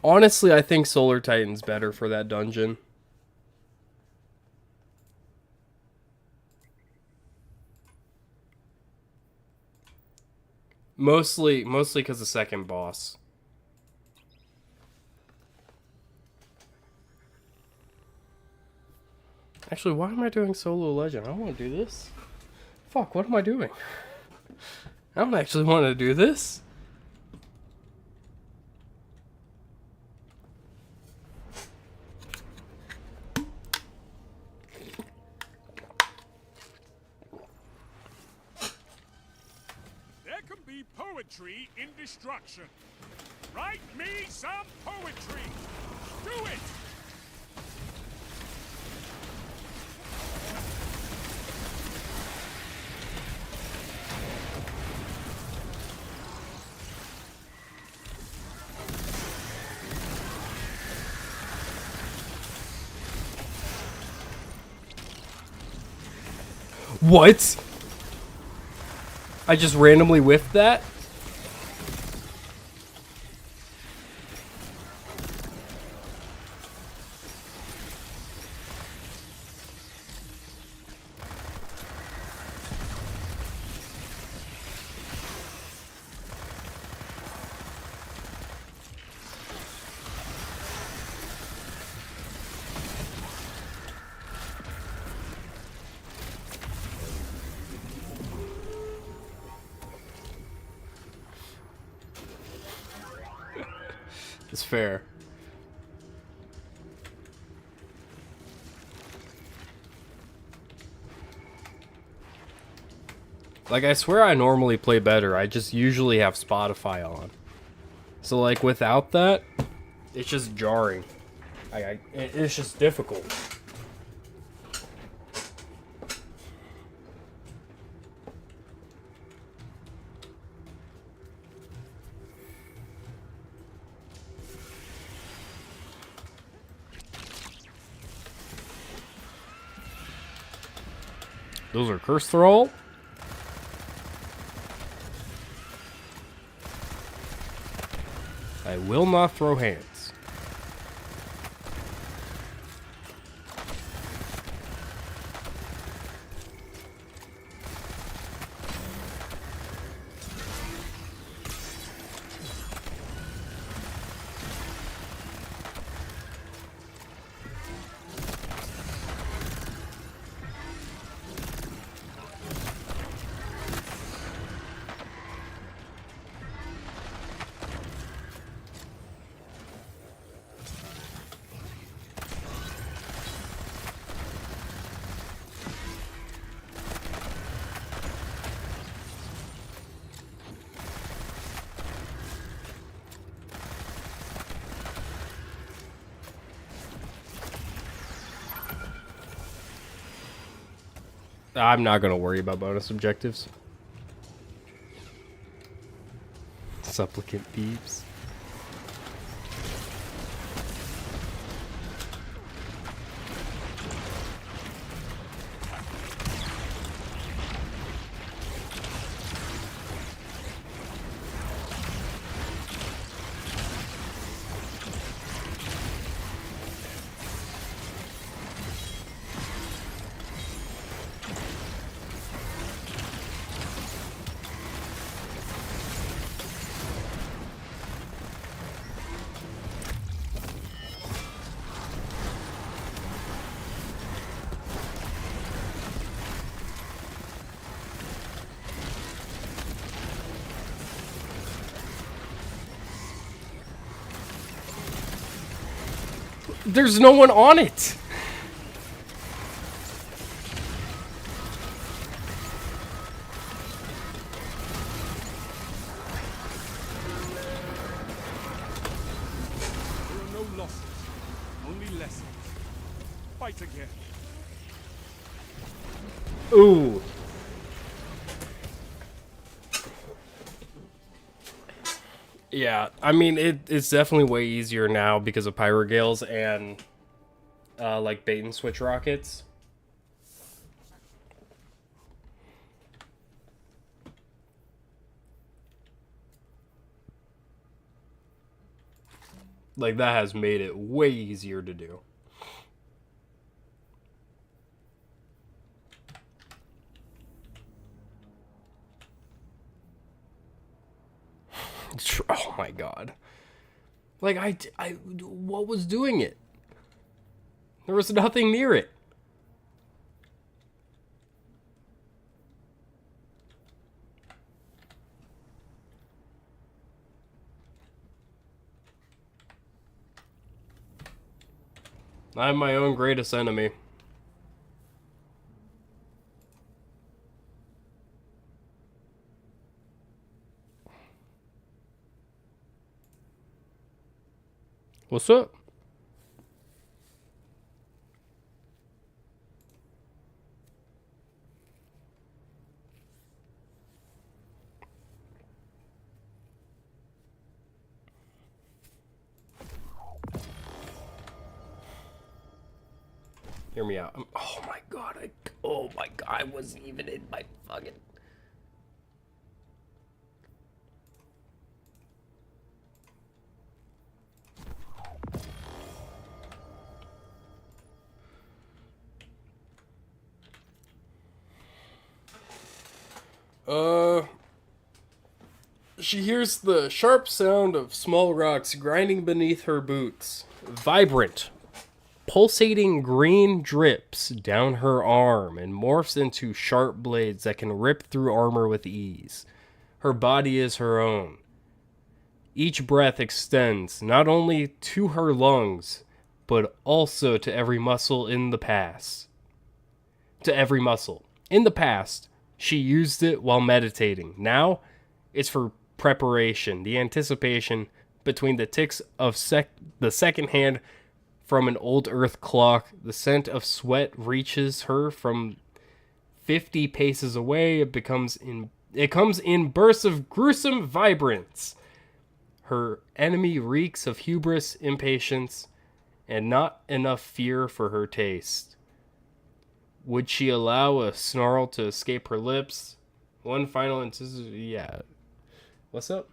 Honestly, I think Solar Titan's better for that dungeon. Mostly because the second boss. Actually, why am I doing Solo Legend? I don't want to do this. Fuck, what am I doing? I don't actually want to do this. poetry in destruction. Write me some poetry. Do it! What? I just randomly whiffed that? It's fair. Like, I swear I normally play better. I just usually have Spotify on. So, like, without that, it's just jarring. It's just difficult. Those are curse throw. I will not throw hands. I'm not gonna worry about bonus objectives. Supplicant thieves. There's no one on it. There are no losses, only lessons. Fight again. Ooh. Yeah, I mean, it's definitely way easier now because of Pyrogales and, like, bait and switch rockets. Like, that has made it way easier to do. Oh my god. Like, what was doing it? There was nothing near it. I'm my own greatest enemy. What's up? Hear me out. Oh my god, I wasn't even in my fucking... She hears the sharp sound of small rocks grinding beneath her boots. Vibrant, pulsating green drips down her arm and morphs into sharp blades that can rip through armor with ease. Her body is her own. Each breath extends not only to her lungs, but also to every muscle in the past. To every muscle. In the past, she used it while meditating. Now, it's for preparation, the anticipation between the ticks of the second hand from an old earth clock. The scent of sweat reaches her from 50 paces away. It comes in bursts of gruesome vibrance. Her enemy reeks of hubris, impatience, and not enough fear for her taste. Would she allow a snarl to escape her lips? One final yeah. What's up?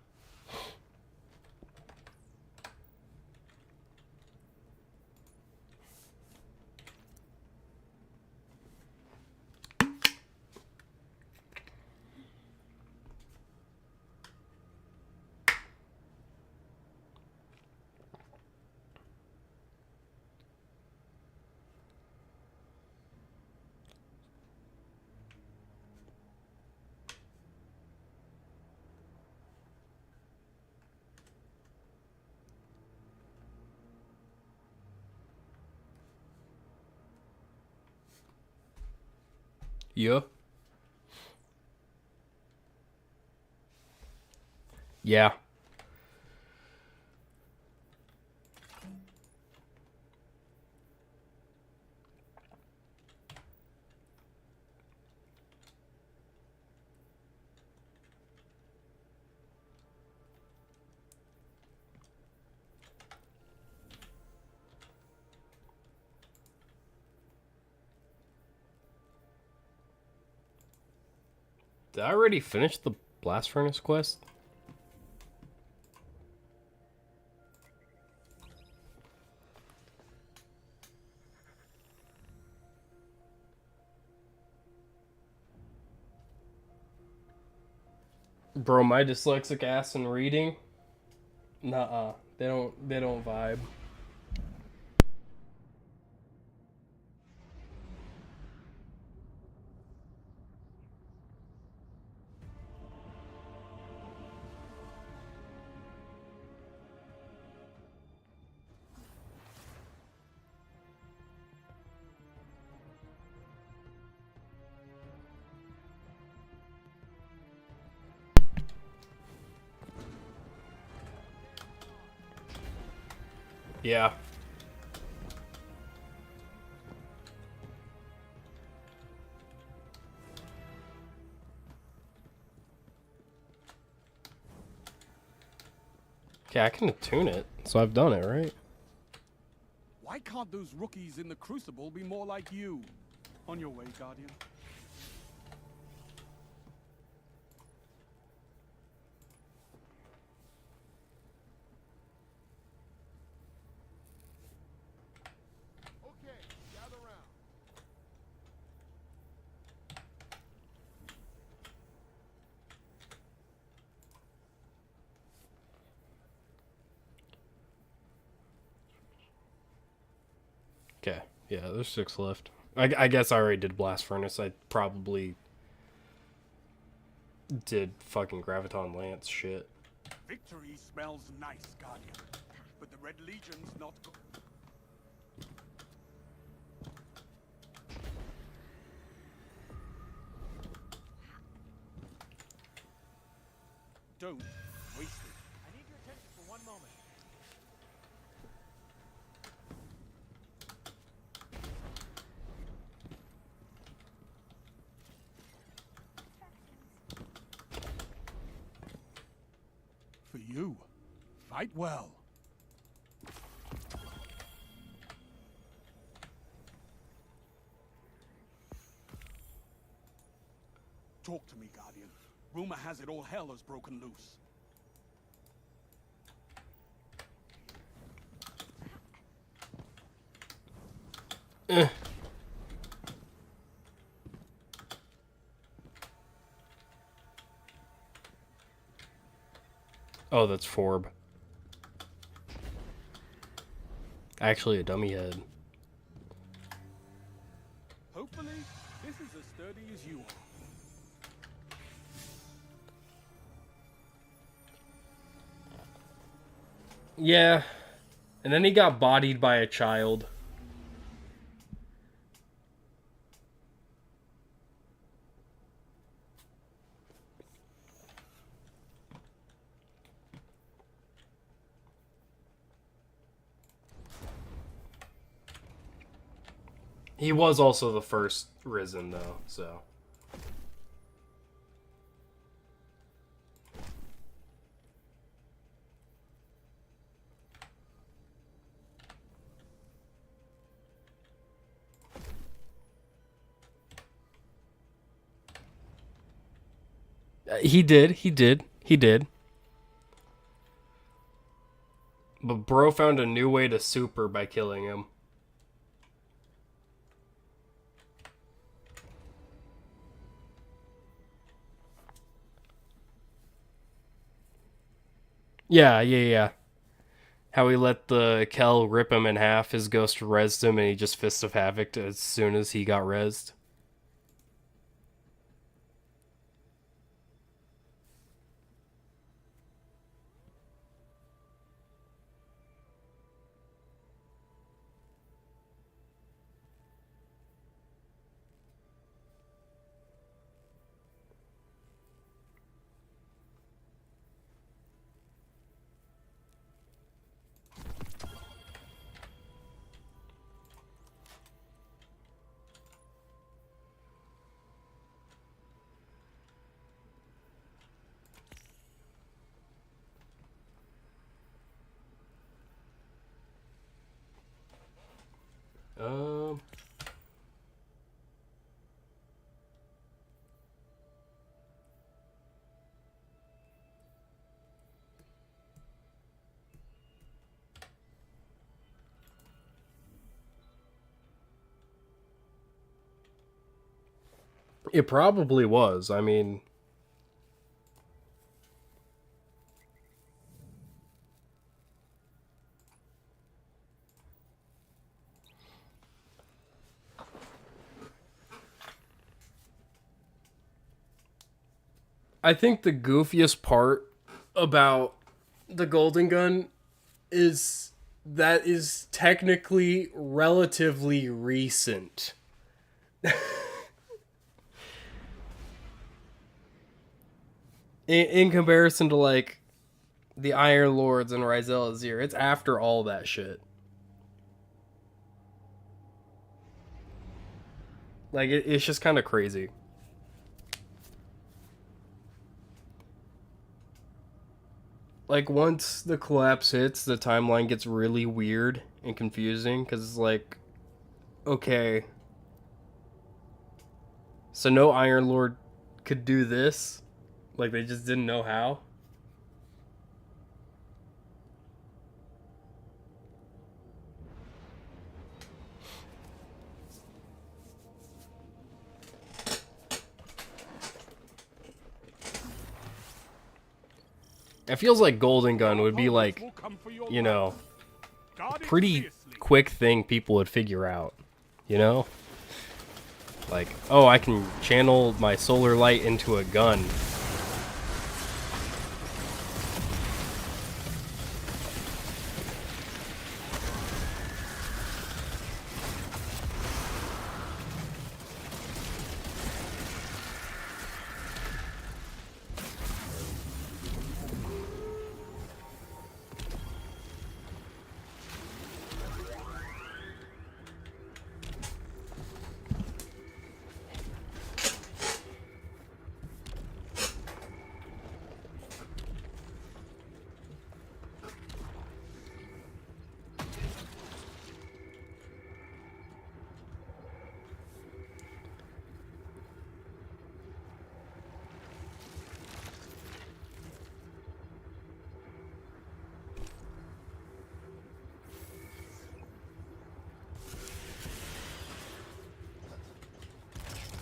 Yeah. Yeah. Did I already finish the blast furnace quest? Bro, my dyslexic ass in reading? Nuh-uh. They don't vibe. Yeah. Okay, I can attune it, so I've done it, right? Why can't those rookies in the Crucible be more like you? On your way, Guardian. Okay, gather round. Okay. Yeah, there's 6 left. I guess I already did blast furnace. I probably did fucking graviton lance shit. Victory smells nice, Guardian. But the Red Legion's not go- Don't waste it. I need your attention for one moment. you. Fight well. Talk to me, Guardian. Rumor has it all hell has broken loose. Oh, that's Forb. Actually, a dummy head. Hopefully, this is as sturdy as you are. Yeah. And then he got bodied by a child. He was also the first Risen, though, so. He did. But bro found a new way to super by killing him. Yeah. How he let the Kel rip him in half, his ghost rezzed him, and he just Fist of Havoc as soon as he got rezzed. It probably was. I mean, I think the goofiest part about the Golden Gun is that is technically relatively recent. In comparison to, like, the Iron Lords and Rizal Azir, it's after all that shit. Like, it's just kind of crazy. Like, once the collapse hits, the timeline gets really weird and confusing, because it's like, okay, so no Iron Lord could do this? Like, they just didn't know how? It feels like Golden Gun would be like, you know, pretty quick thing people would figure out, you know? Like, oh, I can channel my solar light into a gun.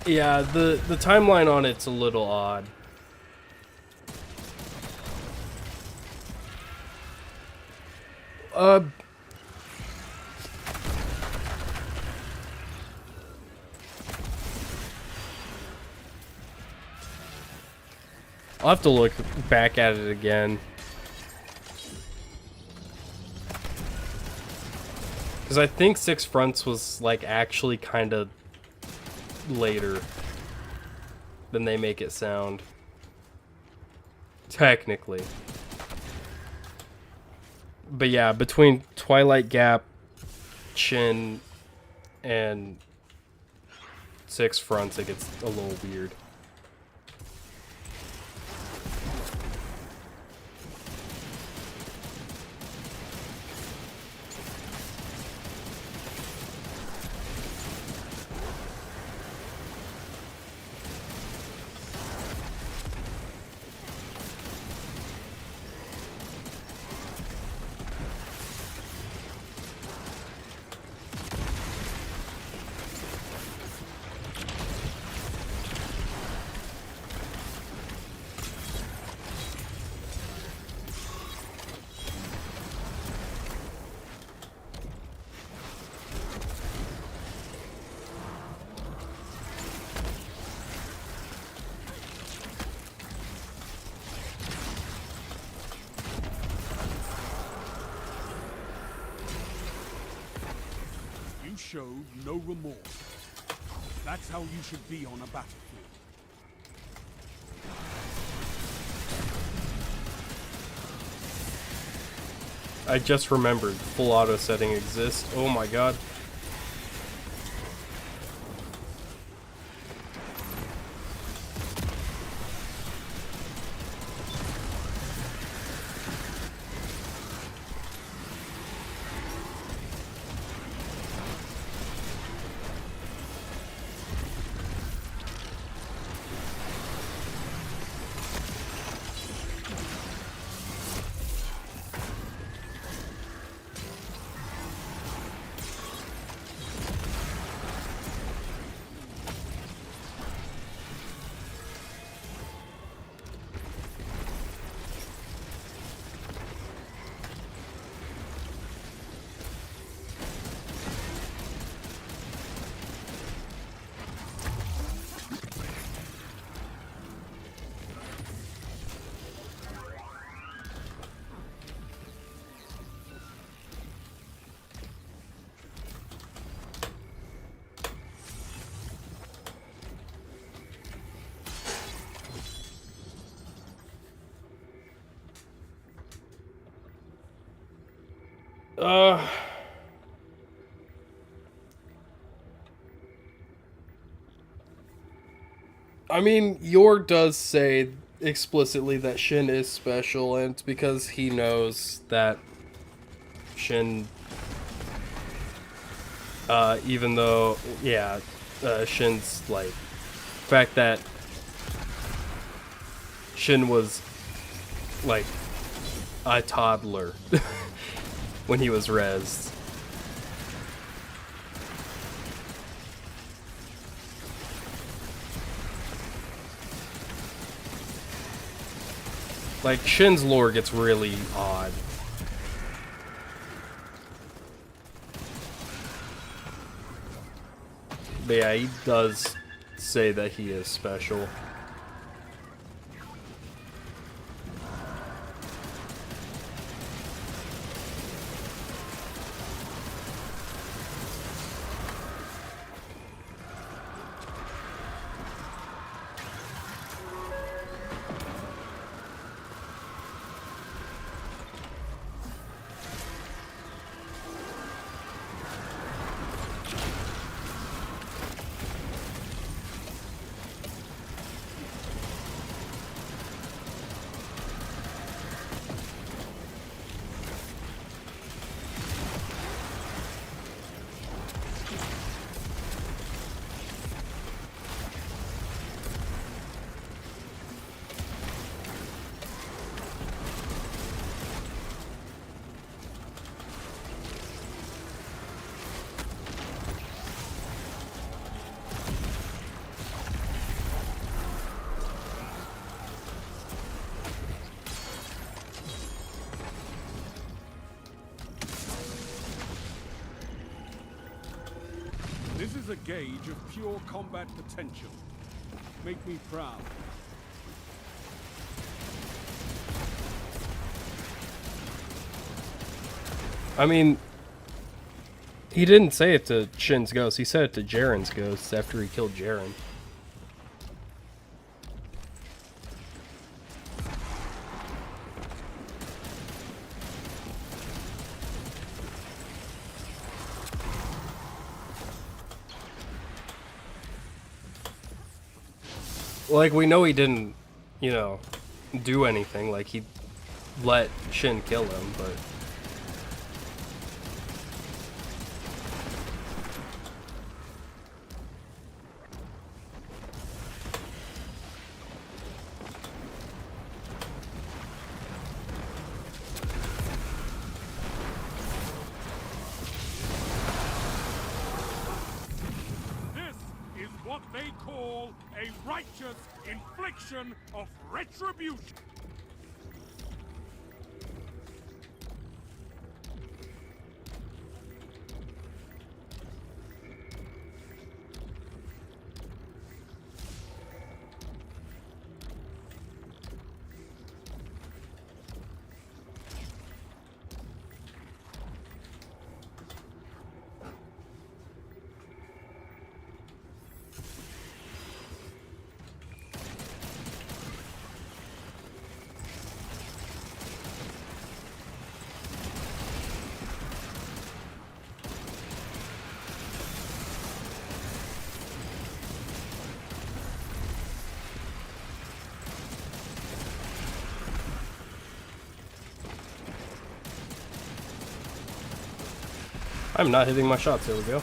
Yeah, the timeline on it's a little odd. I'll have to look back at it again. Because I think Six Fronts was, like, actually kind of later than they make it sound. Technically. But yeah, between Twilight Gap, Shin, and Six Fronts, it gets a little weird. Showed no remorse. That's how you should be on a battlefield. I just remembered full auto setting exists. Oh my god. I mean, Yor does say explicitly that Shin is special, and it's because he knows that Shin, even though, yeah, Shin's, like, fact that Shin was, like, a toddler when he was rezzed. Like, Shin's lore gets really odd. But yeah, he does say that he is special. This is a gauge of pure combat potential. Make me proud. I mean, he didn't say it to Shin's ghost. He said it to Jaren's ghost after he killed Jaren. Like, we know he didn't, you know, do anything. Like, he let Shin kill him, but... This is what they call a righteous infliction of retribution. I'm not hitting my shots. There we go.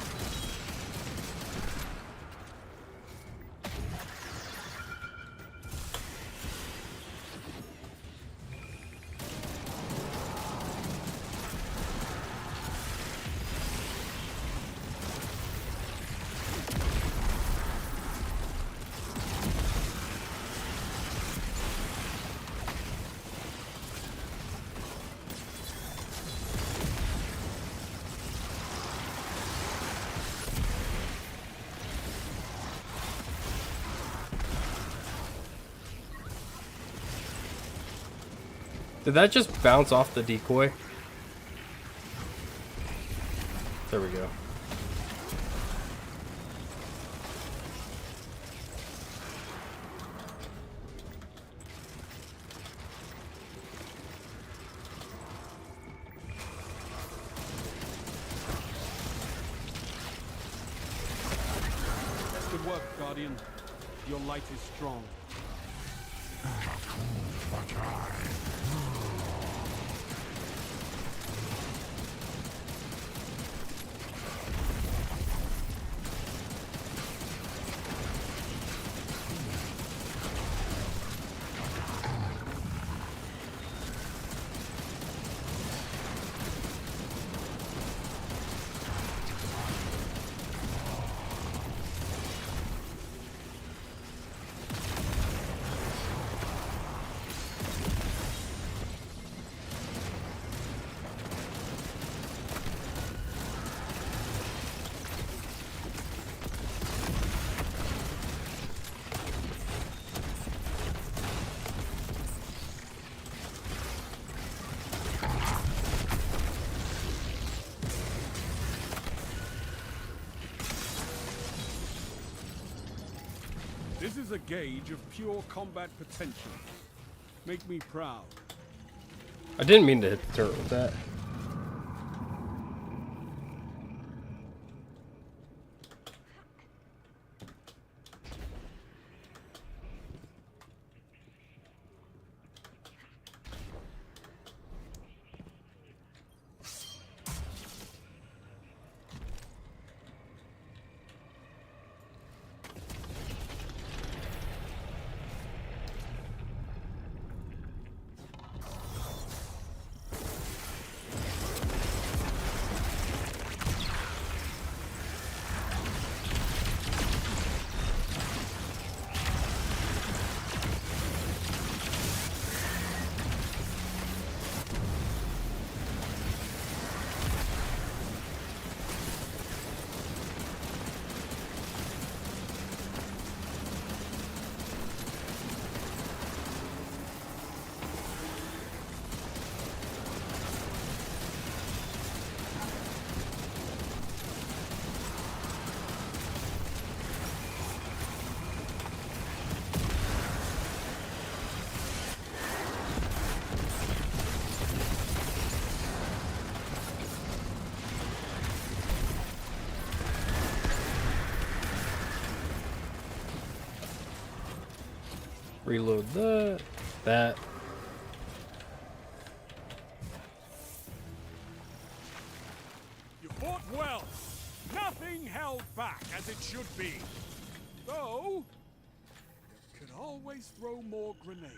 Did that just bounce off the decoy? There we go. Good work, Guardian. Your light is strong. This is a gauge of pure combat potential. Make me proud. I didn't mean to hit the turret with that. Reload that. That. You fought well. Nothing held back as it should be. Though, you could always throw more grenades.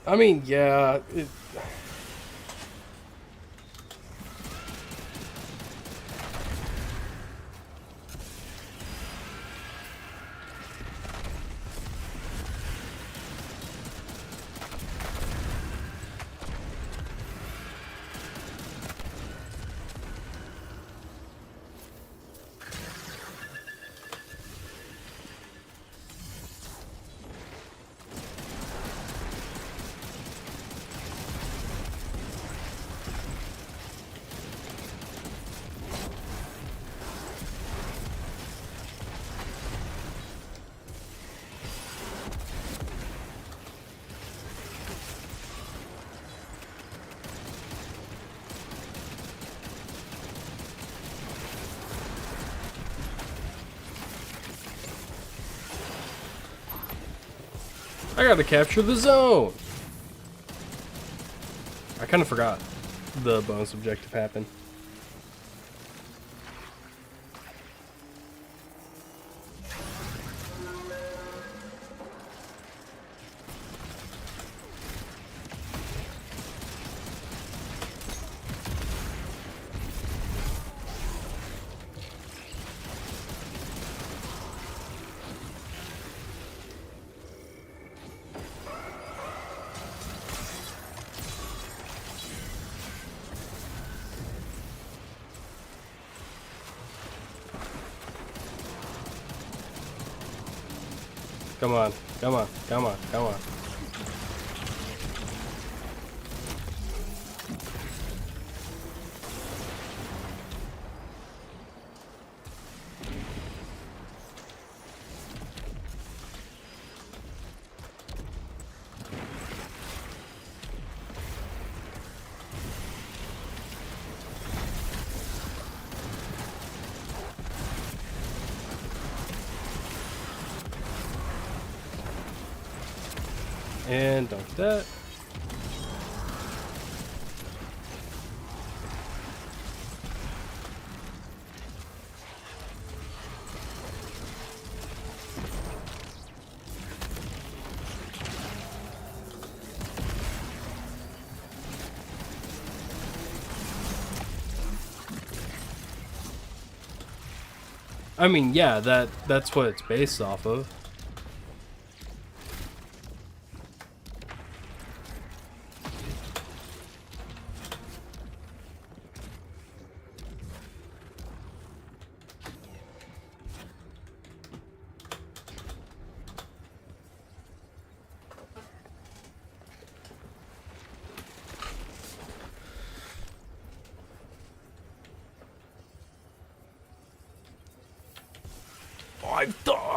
I mean, yeah. I gotta capture the zone. I kind of forgot the bonus objective happened. Come on, come on, come on, come on. And dunk that. I mean, yeah, that's what it's based off of.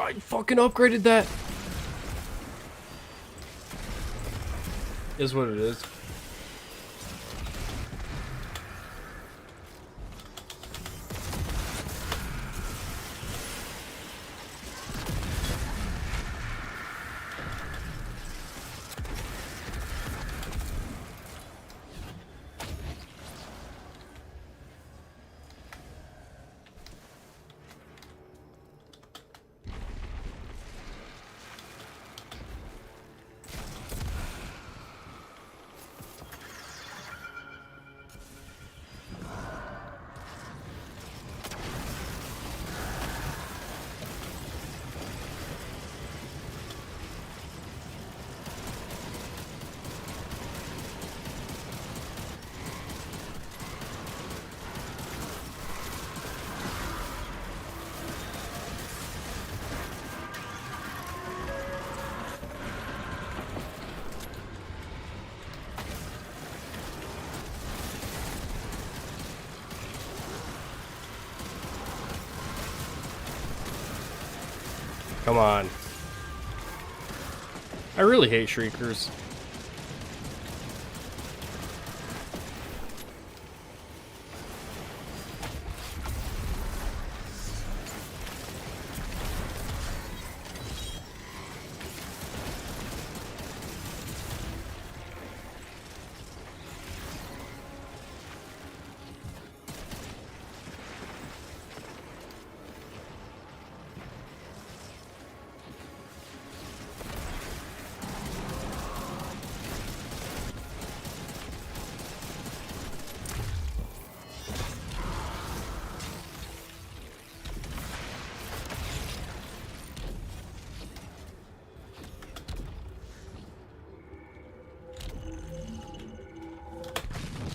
I fucking upgraded that. Is what it is. Come on. I really hate Shriekers.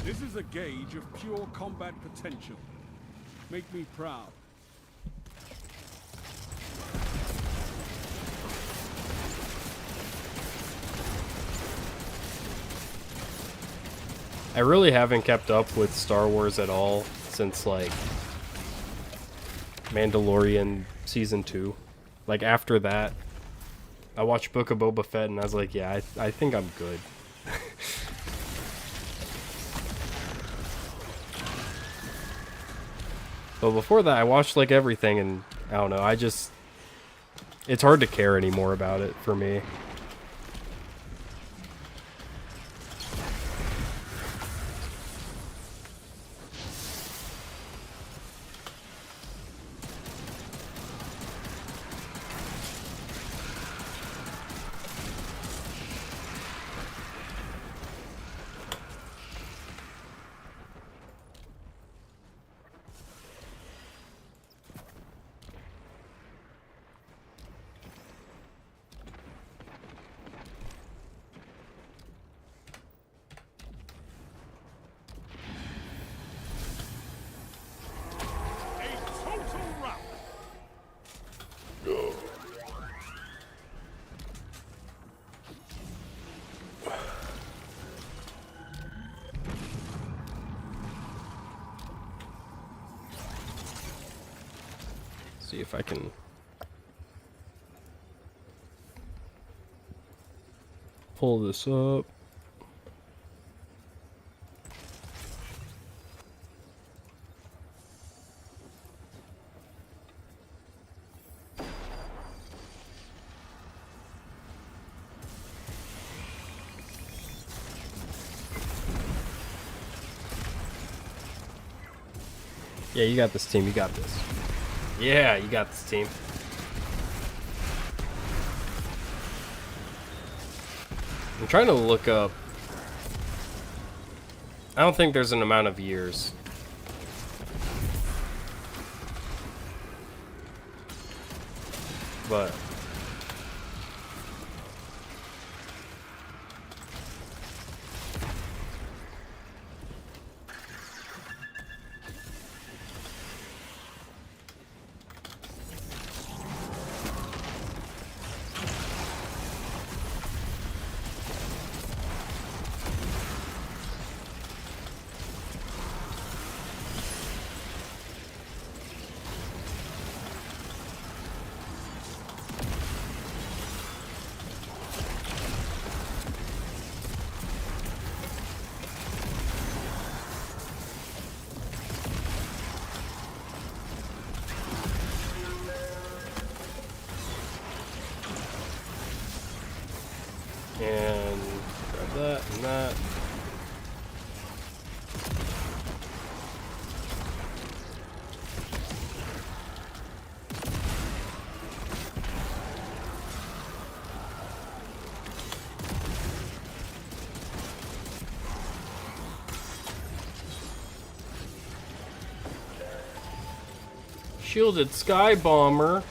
This is a gauge of pure combat potential. Make me proud. I really haven't kept up with Star Wars at all since, like, Mandalorian Season 2. Like, after that, I watched Book of Boba Fett, and I was like, yeah, I think I'm good. But before that, I watched, like, everything, and I don't know, it's hard to care anymore about it for me. See if I can pull this up. Yeah, you got this, team. You got this. Yeah, you got this, team. I'm trying to look up. I don't think there's an amount of years. But and grab that and that. Shielded Sky Bomber.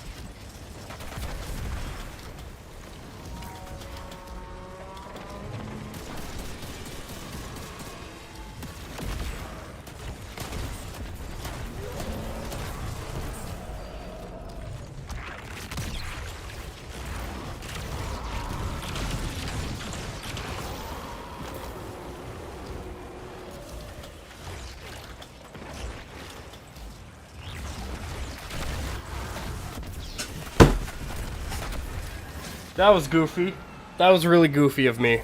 That was goofy. That was really goofy of me.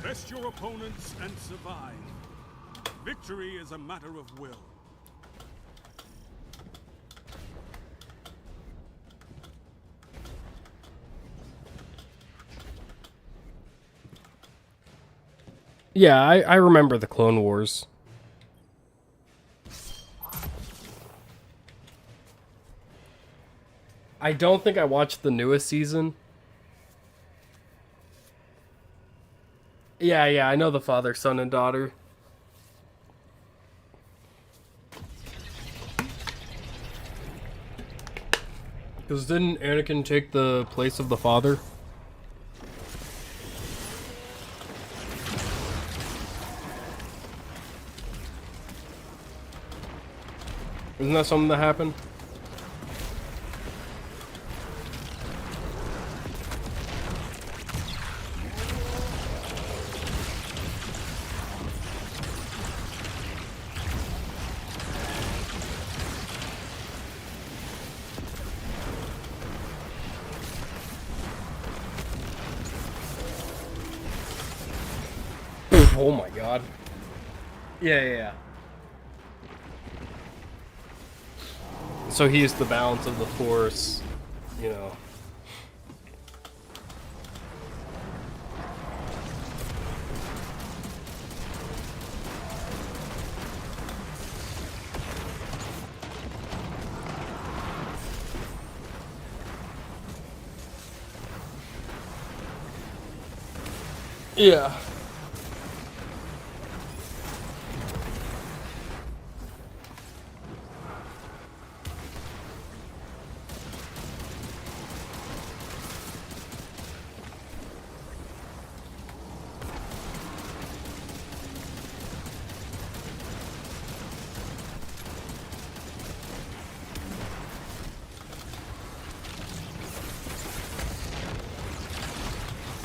Best your opponents and survive. Victory is a matter of will. Yeah, I remember the Clone Wars. I don't think I watched the newest season. Yeah, I know the father, son, and daughter. Because didn't Anakin take the place of the father? Isn't that something that happened? Oh my god. Yeah. So he is the balance of the Force, you know. Yeah.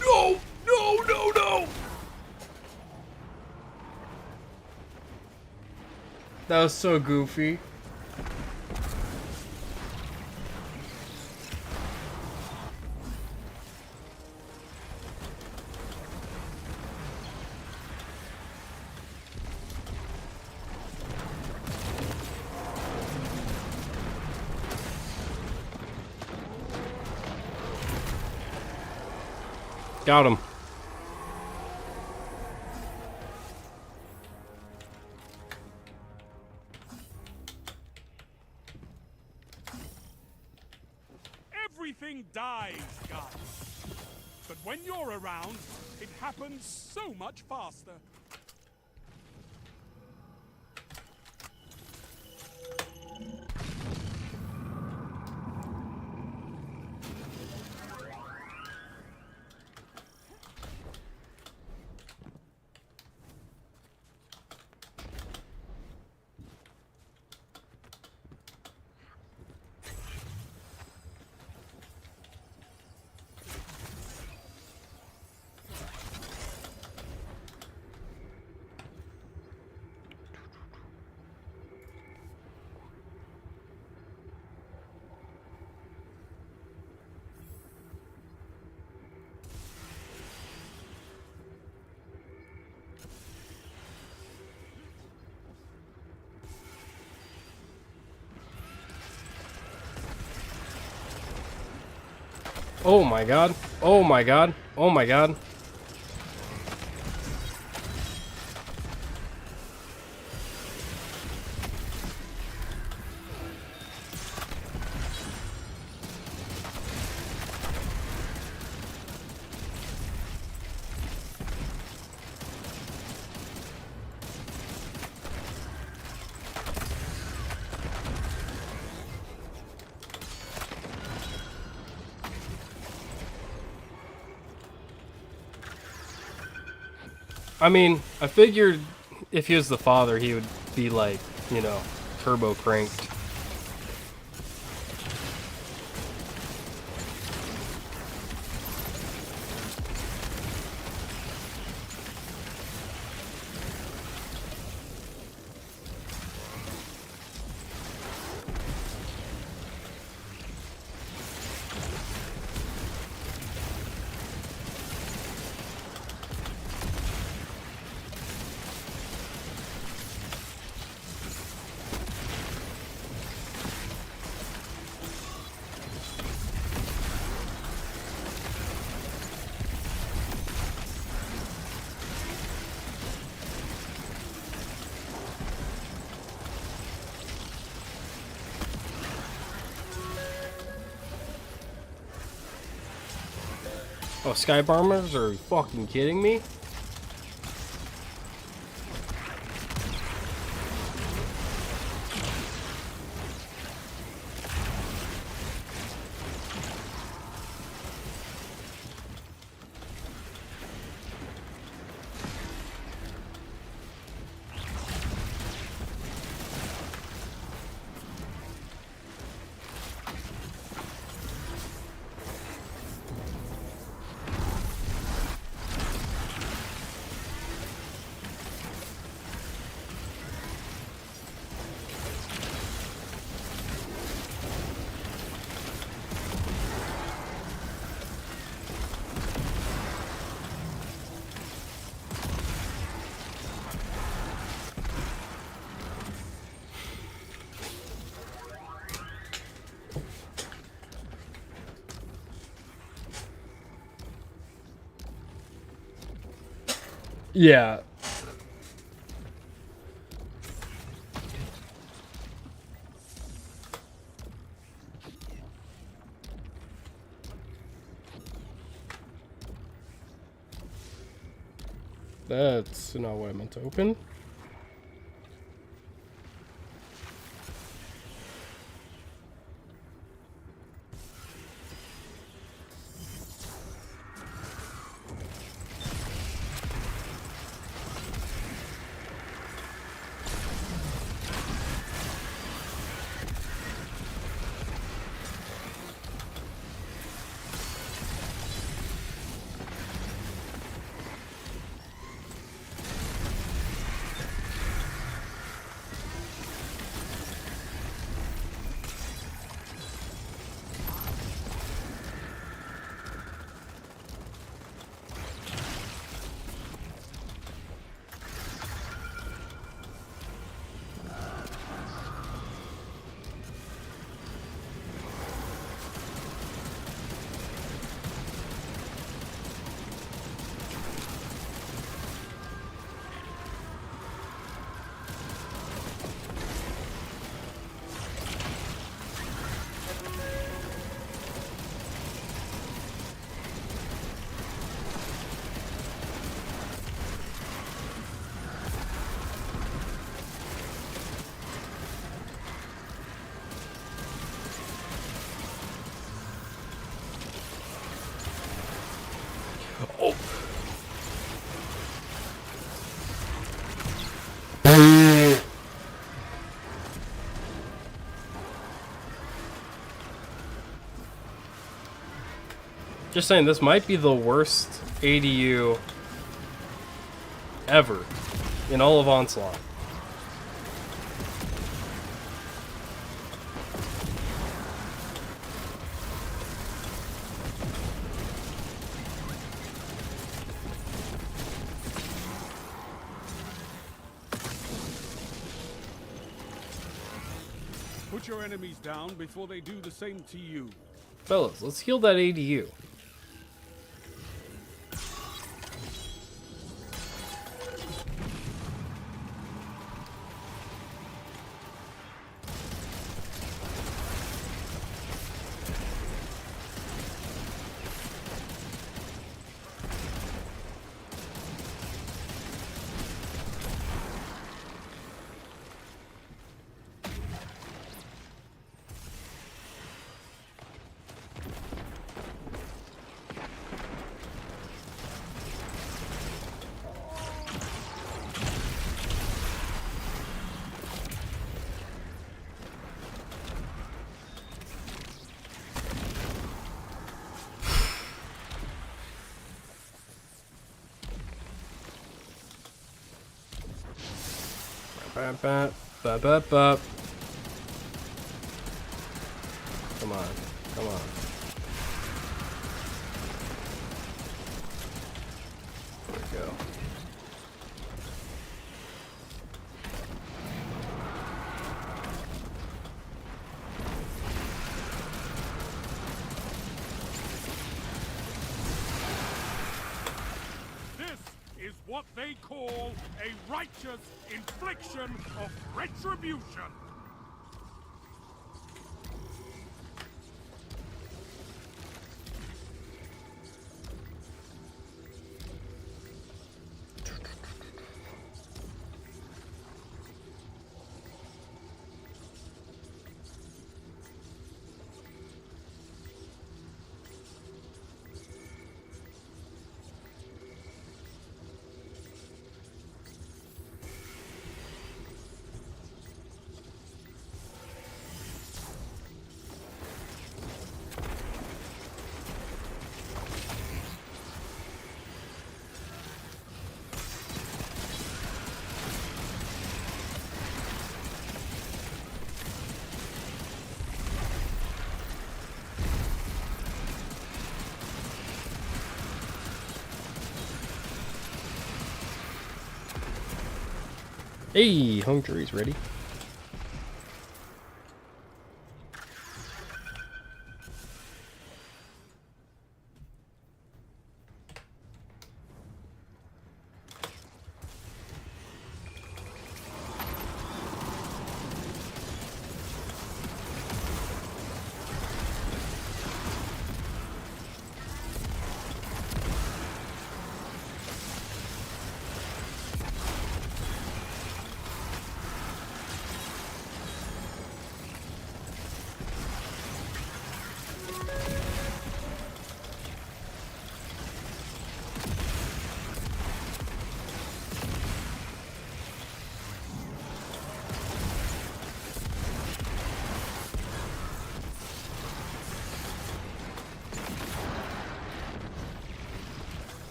No! That was so goofy. Got him. Everything dies, guys. But when you're around, it happens so much faster. Oh my god. Oh my god. Oh my god. I mean, I figured if he was the father, he would be like, you know, turbo cranked. Oh, sky bombers? Are you fucking kidding me? Yeah. That's not what I meant to open. Just saying, this might be the worst ADU ever in all of Onslaught. Put your enemies down before they do the same to you. Fellas, let's heal that ADU. Bap, bap, bap, bap, bap. Come on, come on. There we go. This is what they call a righteous infliction of retribution. Hey, home jury's ready.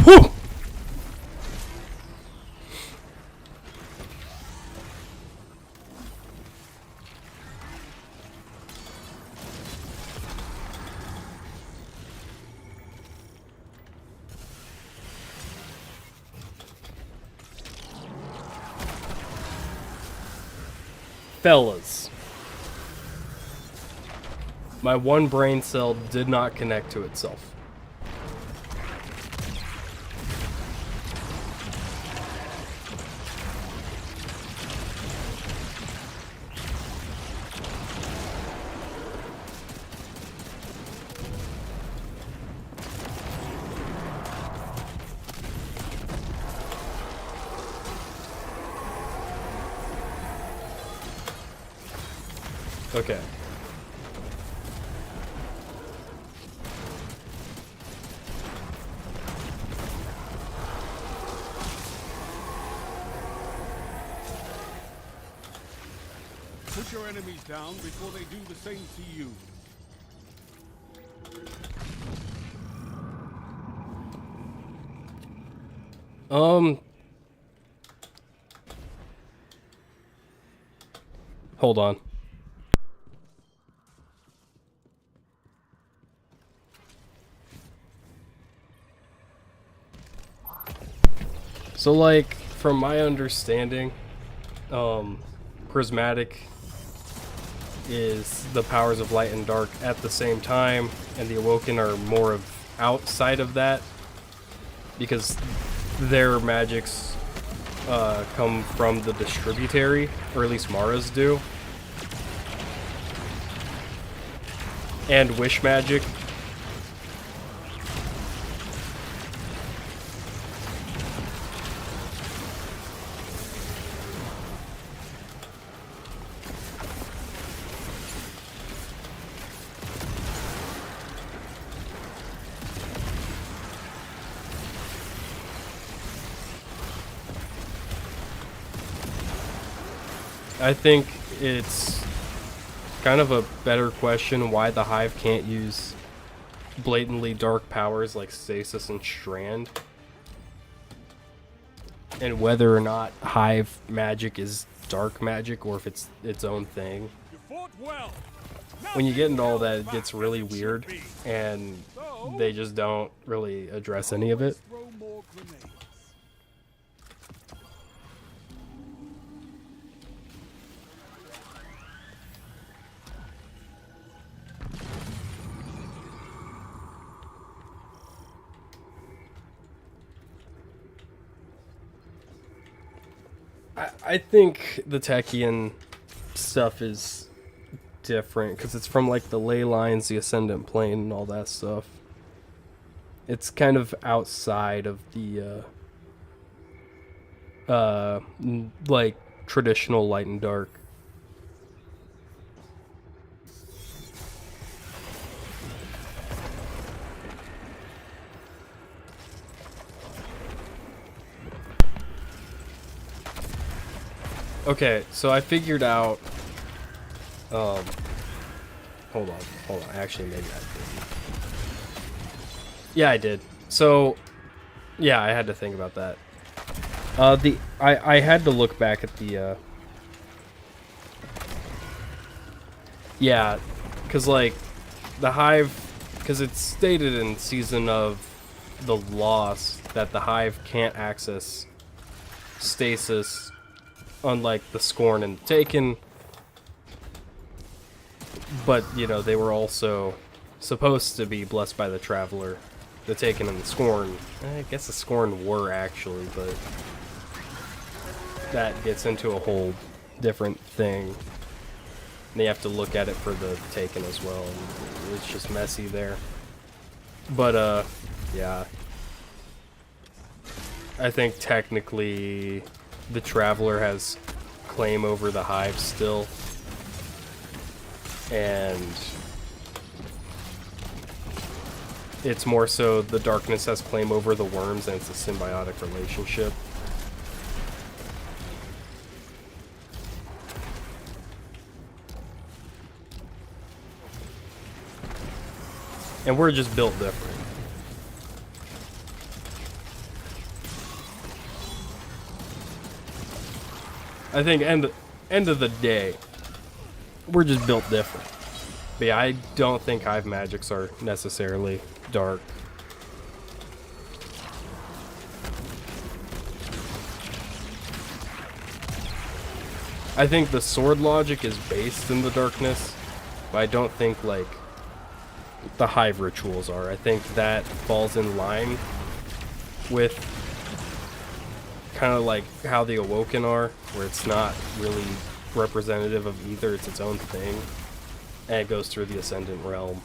Whew! Fellas, my one brain cell did not connect to itself. Okay. Put your enemies down before they do the same to you. Hold on. So, like, from my understanding, prismatic is the powers of light and dark at the same time, and the awoken are more of outside of that, because their magics come from the distributary, or at least Mara's do. And wish magic. I think it's kind of a better question why the Hive can't use blatantly dark powers like Stasis and Strand, and whether or not Hive magic is dark magic or if it's its own thing. You fought well. When you get into all that, it gets really weird, and they just don't really address any of it. Throw more grenades. I think the Techian stuff is different because it's from like the ley lines, the ascendant plane, and all that stuff. It's kind of outside of the like traditional light and dark. Okay, so I figured out. Hold on. Actually, maybe I did. Yeah, I did. So, yeah, I had to think about that. I had to look back at the. Yeah, because like the Hive, because it's stated in Season of the Lost that the Hive can't access stasis unlike the Scorn and Taken. But, you know, they were also supposed to be blessed by the Traveler. The Taken and the Scorn. I guess the Scorn were actually, but that gets into a whole different thing. And you have to look at it for the Taken as well. And it's just messy there. But, yeah. I think technically the Traveler has claim over the Hive still. And it's more so the Darkness has claim over the Worms, and it's a symbiotic relationship. And we're just built different. I think end of the day, we're just built different. But yeah, I don't think Hive magics are necessarily dark. I think the sword logic is based in the darkness, but I don't think like the Hive rituals are. I think that falls in line with kind of like how the Awoken are, where it's not really representative of either, it's its own thing. And it goes through the Ascendant Realm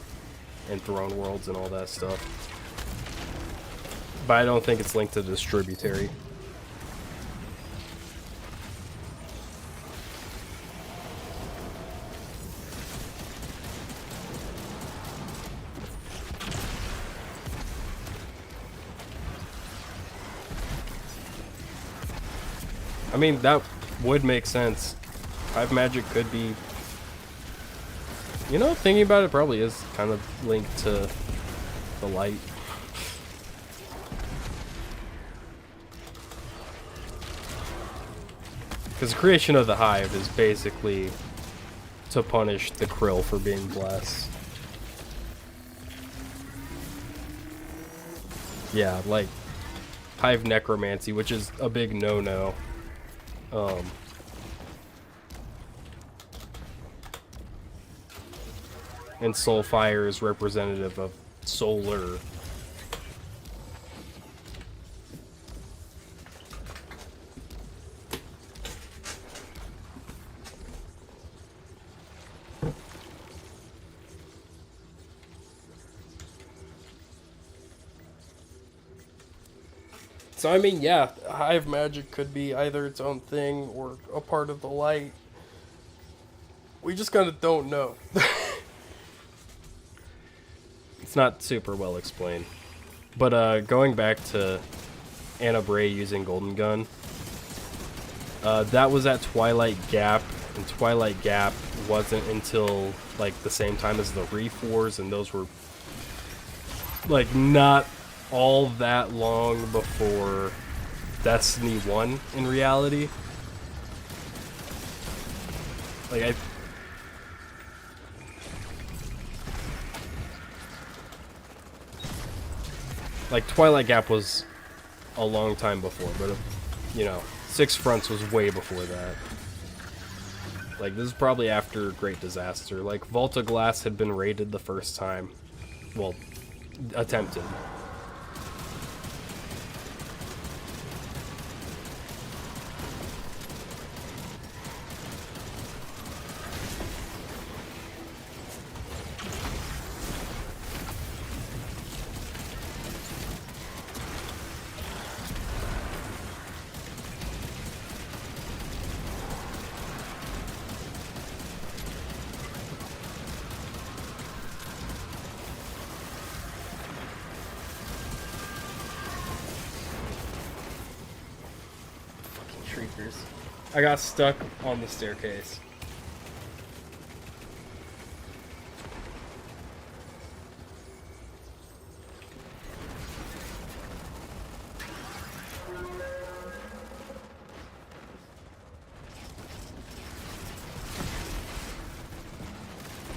and Throne Worlds and all that stuff. But I don't think it's linked to Distributary. I mean, that would make sense. Hive magic could be... You know, thinking about it, probably is kind of linked to the light. Because the creation of the Hive is basically to punish the Krill for being blessed. Yeah, like Hive necromancy, which is a big no-no. And Soulfire is representative of solar. So I mean, yeah, Hive magic could be either its own thing or a part of the light. We just kind of don't know. It's not super well explained. But going back to Anna Bray using Golden Gun, that was at Twilight Gap, and Twilight Gap wasn't until like the same time as the Reef Wars, and those were like not all that long before Destiny 1 in reality. Like Twilight Gap was a long time before, but you know, Six Fronts was way before that. Like, this is probably after Great Disaster. Like, Volta Glass had been raided the first time. Well, attempted. I got stuck on the staircase.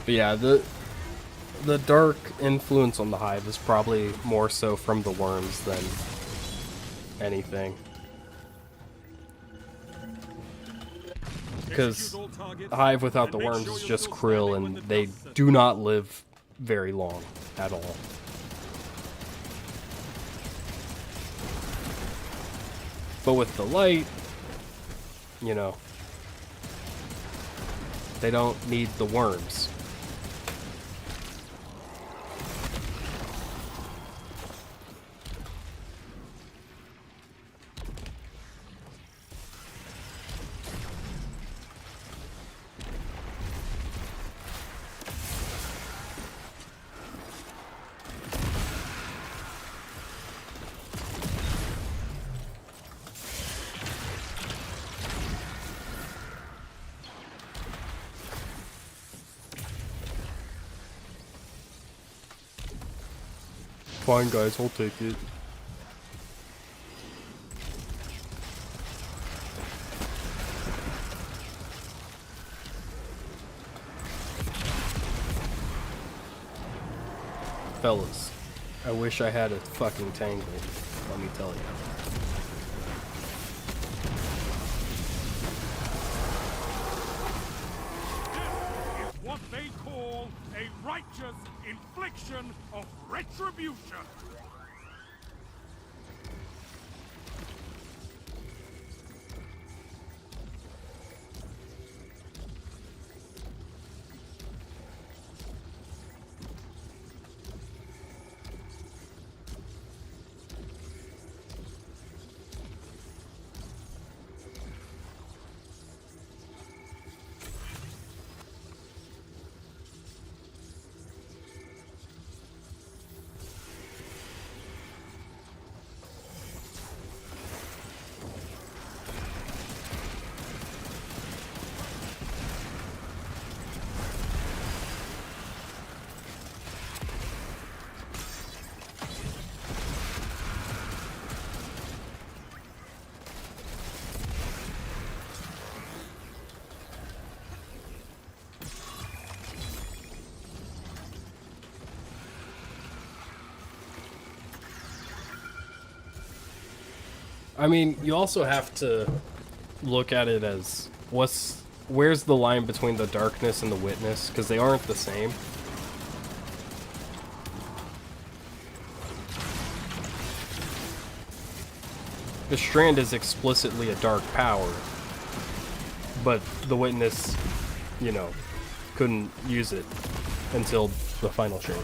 But yeah, the dark influence on the Hive is probably more so from the worms than anything. because Hive without the worms is just krill, and they do not live very long at all. But with the light, you know, they don't need the worms. Fine, guys, I'll take it. Fellas, I wish I had a fucking tangle, let me tell you. This is what they call a righteous infliction of retribution. I mean, you also have to look at it as where's the line between the darkness and the witness, because they aren't the same. The Strand is explicitly a dark power, but the witness, you know, couldn't use it until the final shape.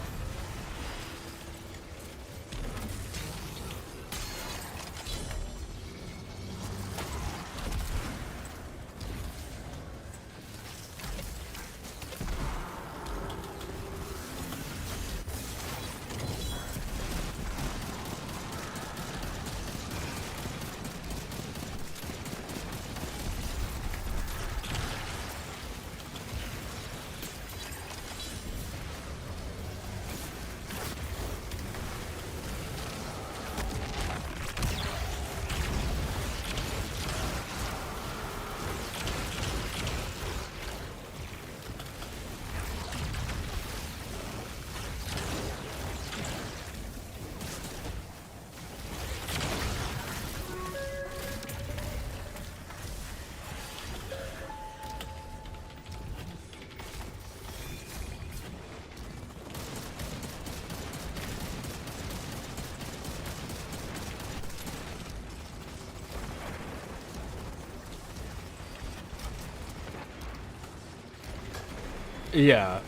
Yeah.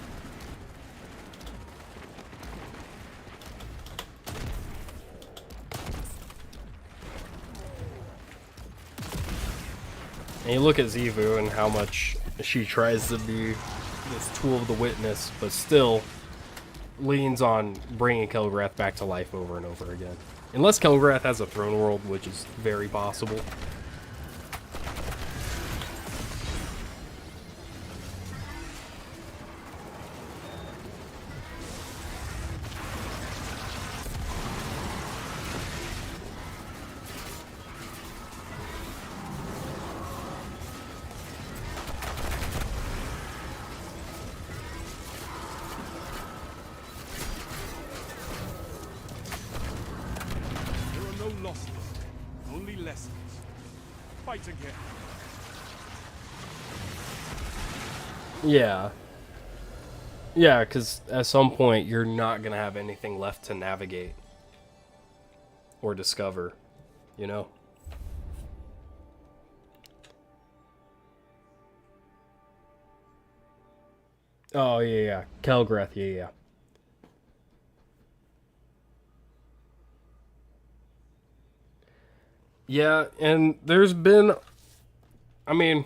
And you look at Zivu and how much she tries to be this tool of the witness, but still leans on bringing Kelgrath back to life over and over again. Unless Kelgrath has a throne world, which is very possible. Losses, only lessons. Fight again. Yeah. Yeah, because at some point you're not going to have anything left to navigate or discover, you know? Oh, yeah, yeah. Kelgrath, yeah, yeah. Yeah, and there's been. I mean,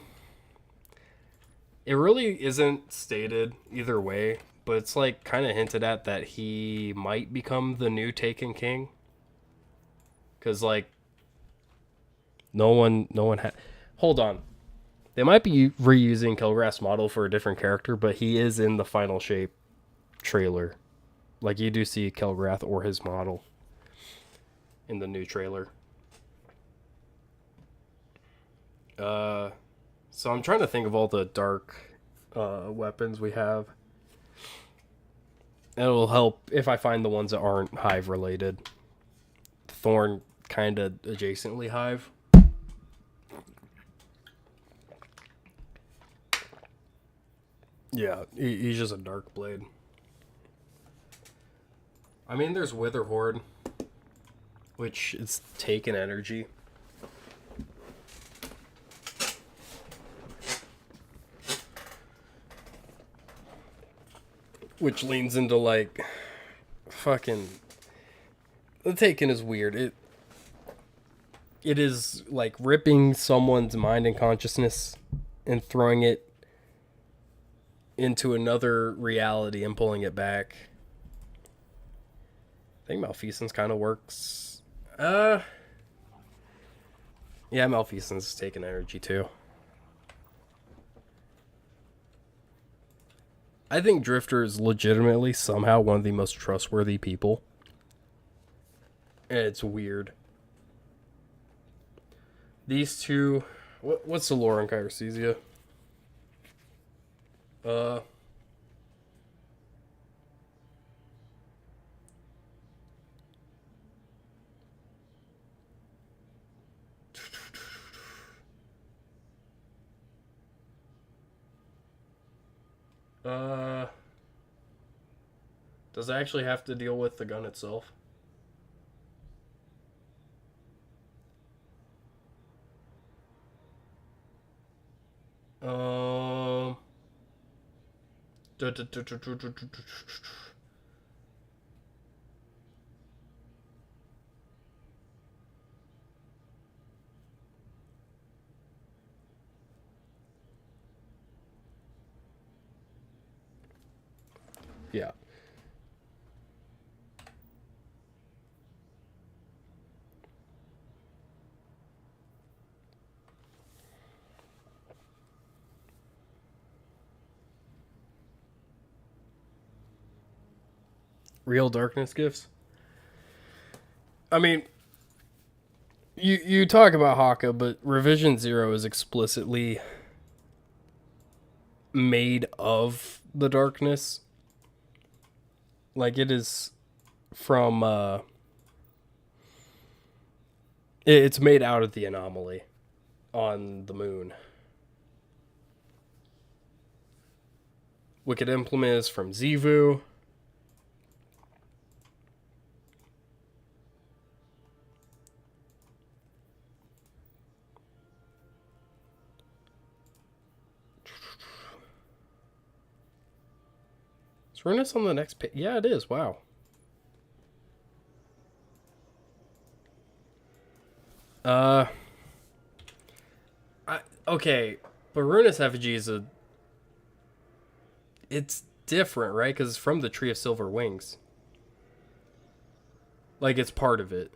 it really isn't stated either way, but it's like kind of hinted at that he might become the new Taken King. Because, like, no one had. Hold on. They might be reusing Kilgrath's model for a different character, but he is in the Final Shape trailer. Like, you do see Kilgrath or his model in the new trailer. So I'm trying to think of all the dark weapons we have. And it'll help if I find the ones that aren't Hive related. Thorn kind of adjacently Hive. Yeah, he's just a dark blade. I mean, there's Wither Horde, which is taken energy. Which leans into, like, fucking... The Taken is weird. It is, like, ripping someone's mind and consciousness and throwing it into another reality and pulling it back. I think Malfeasance kind of works. Yeah, Malfeasance is taking energy too. I think Drifter is legitimately somehow one of the most trustworthy people. And it's weird. These two... What's the lore on Kyrcesia? Does it actually have to deal with the gun itself? Um. Yeah. Real darkness gifts. I mean, you talk about Haka, but Revision Zero is explicitly made of the darkness. Like, it is from it's made out of the anomaly on the moon. Wicked Implement is from Zivu. Is Runus on the next page? Yeah, it is. Wow. Okay, but Runus Effigy is it's different, right? Because it's from the Tree of Silver Wings. Like, it's part of it.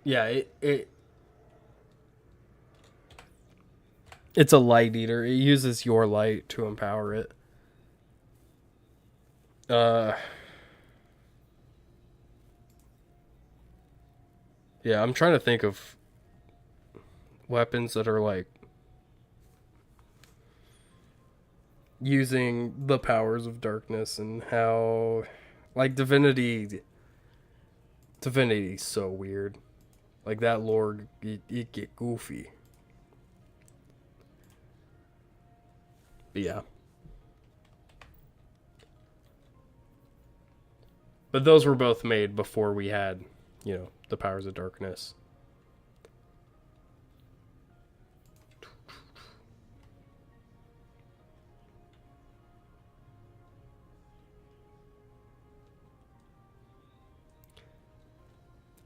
Yeah, it's a light eater. It uses your light to empower it. Yeah, I'm trying to think of weapons that are like using the powers of darkness and how Like Divinity's so weird. Like that lore, it get goofy. But yeah. But those were both made before we had, the powers of darkness.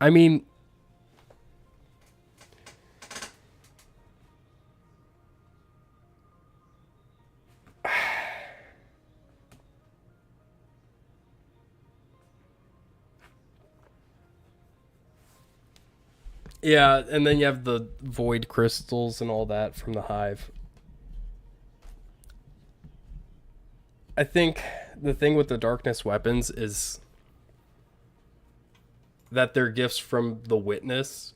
I mean, yeah, and then you have the void crystals and all that from the hive. I think the thing with the darkness weapons is that they're gifts from the witness.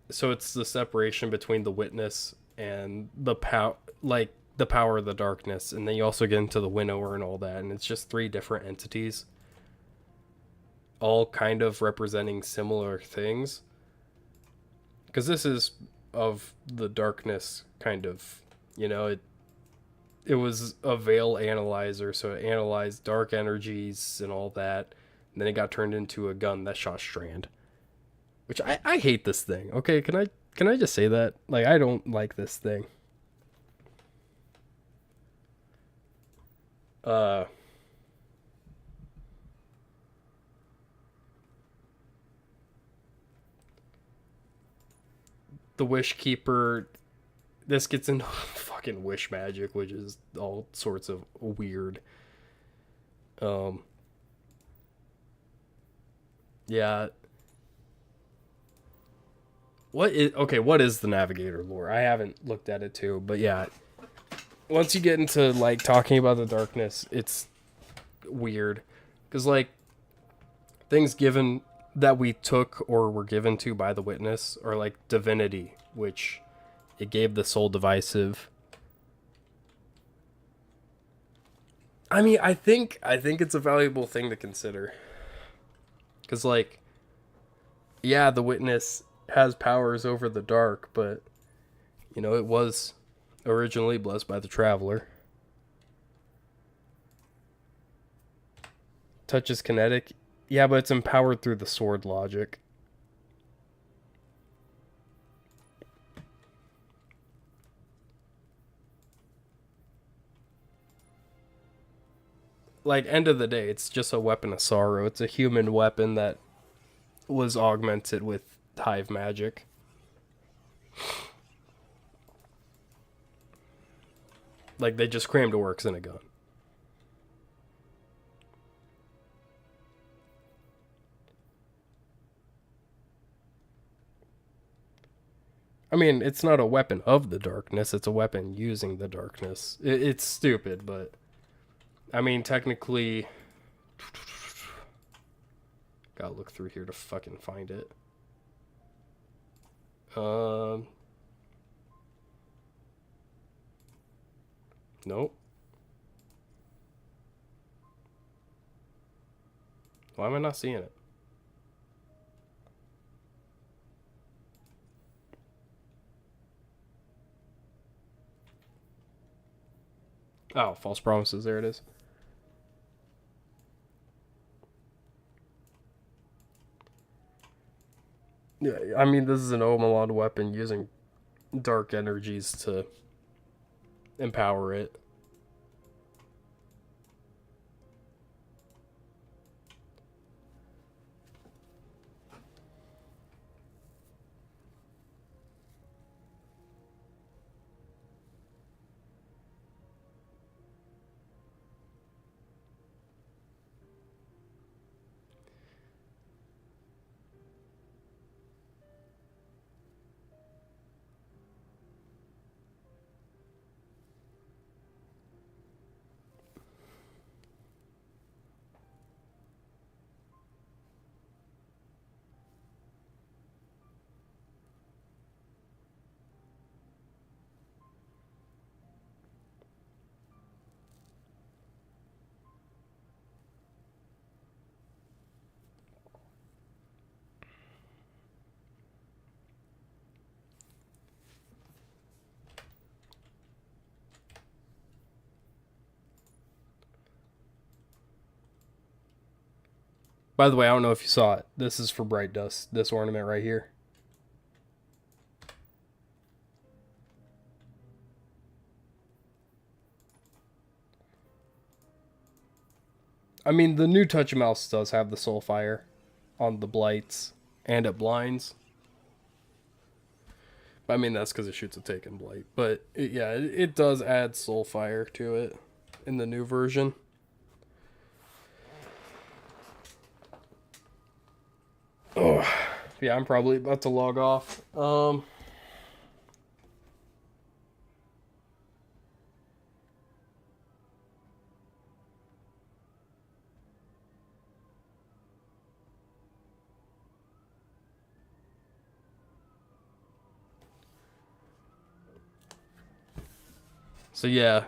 So it's the separation between the witness and the the power of the darkness, and then you also get into the winnower and all that, and it's just three different entities, all kind of representing similar things. Because this is of the darkness, kind of, it was a veil analyzer, so it analyzed dark energies and all that. And then it got turned into a gun that shot Strand, which I hate this thing. Okay, can I just say that? Like, I don't like this thing. Uh, the Wish Keeper. This gets into fucking wish magic, which is all sorts of weird. Um, yeah. What is the Navigator lore? I haven't looked at it too, but yeah. Once you get into like talking about the darkness, it's weird. Cuz like things given that we took or were given to by the witness are like divinity, which it gave the soul divisive. I mean, I think it's a valuable thing to consider. Cuz like yeah, the witness has powers over the dark, but it was originally blessed by the traveler. Touch is kinetic. Yeah, but it's empowered through the sword logic. Like, end of the day, it's just a weapon of sorrow. It's a human weapon that was augmented with hive magic. Like, they just crammed orcs in a gun. I mean, it's not a weapon of the darkness, it's a weapon using the darkness. It's stupid, but I mean, technically, gotta look through here to fucking find it. Nope. Why am I not seeing it? Oh, false promises. There it is. Yeah, I mean, this is an Omalon weapon using dark energies to empower it. By the way, I don't know if you saw it. This is for Bright Dust, this ornament right here. I mean, the new Touch of Mouse does have the Soulfire on the blights, and it blinds. I mean, that's because it shoots a Taken Blight. But, it does add Soulfire to it in the new version. Oh, yeah, I'm probably about to log off. So yeah,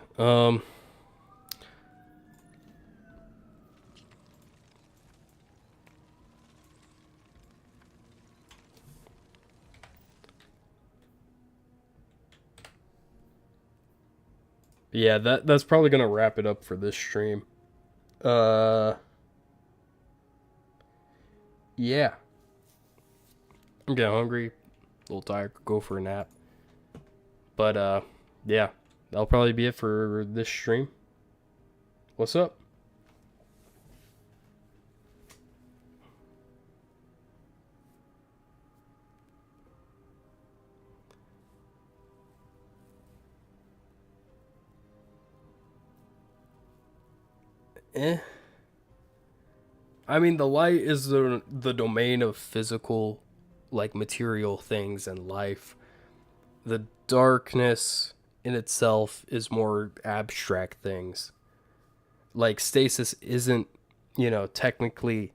yeah, that's probably gonna wrap it up for this stream. Uh, yeah, I'm getting hungry, a little tired, could go for a nap. But yeah, that'll probably be it for this stream. What's up? Eh. I mean, the light is the domain of physical, like, material things and life. The darkness in itself is more abstract things. Like, stasis isn't, technically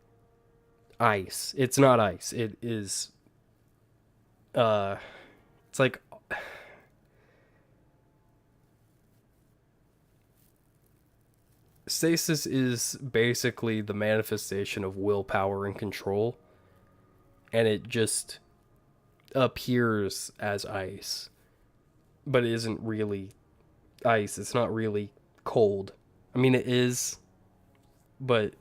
ice. It's not ice. It is, it's like, stasis is basically the manifestation of willpower and control, and it just appears as ice, but it isn't really ice. It's not really cold. I mean, it is, but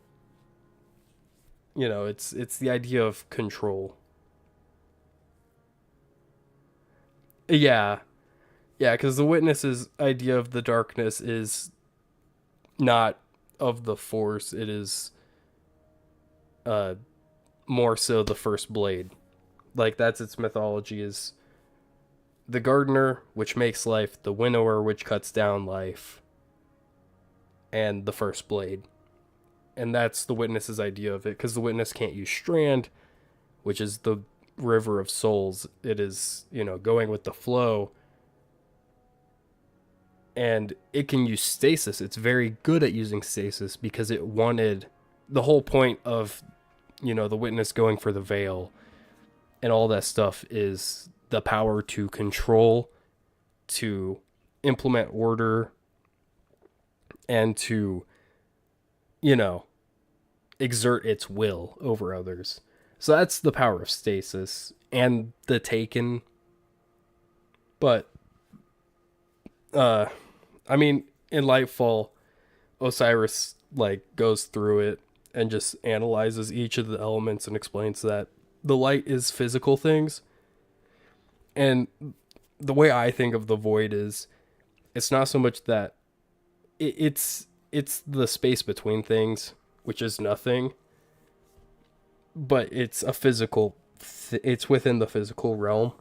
it's the idea of control. Yeah, yeah, because the witness's idea of the darkness is not of the force. It is more so the first blade. Like, that's its mythology, is the gardener, which makes life, the winnower, which cuts down life, and the first blade. And that's the witness's idea of it, because the witness can't use strand, which is the river of souls. It is, going with the flow. And it can use stasis. It's very good at using stasis because it wanted the whole point of, the witness going for the veil and all that stuff is the power to control, to implement order, and to, exert its will over others. So that's the power of stasis and the Taken. But, I mean, in Lightfall, Osiris, goes through it and just analyzes each of the elements and explains that the light is physical things. And the way I think of the void is, it's not so much that it's the space between things, which is nothing, but it's a physical, it's within the physical realm.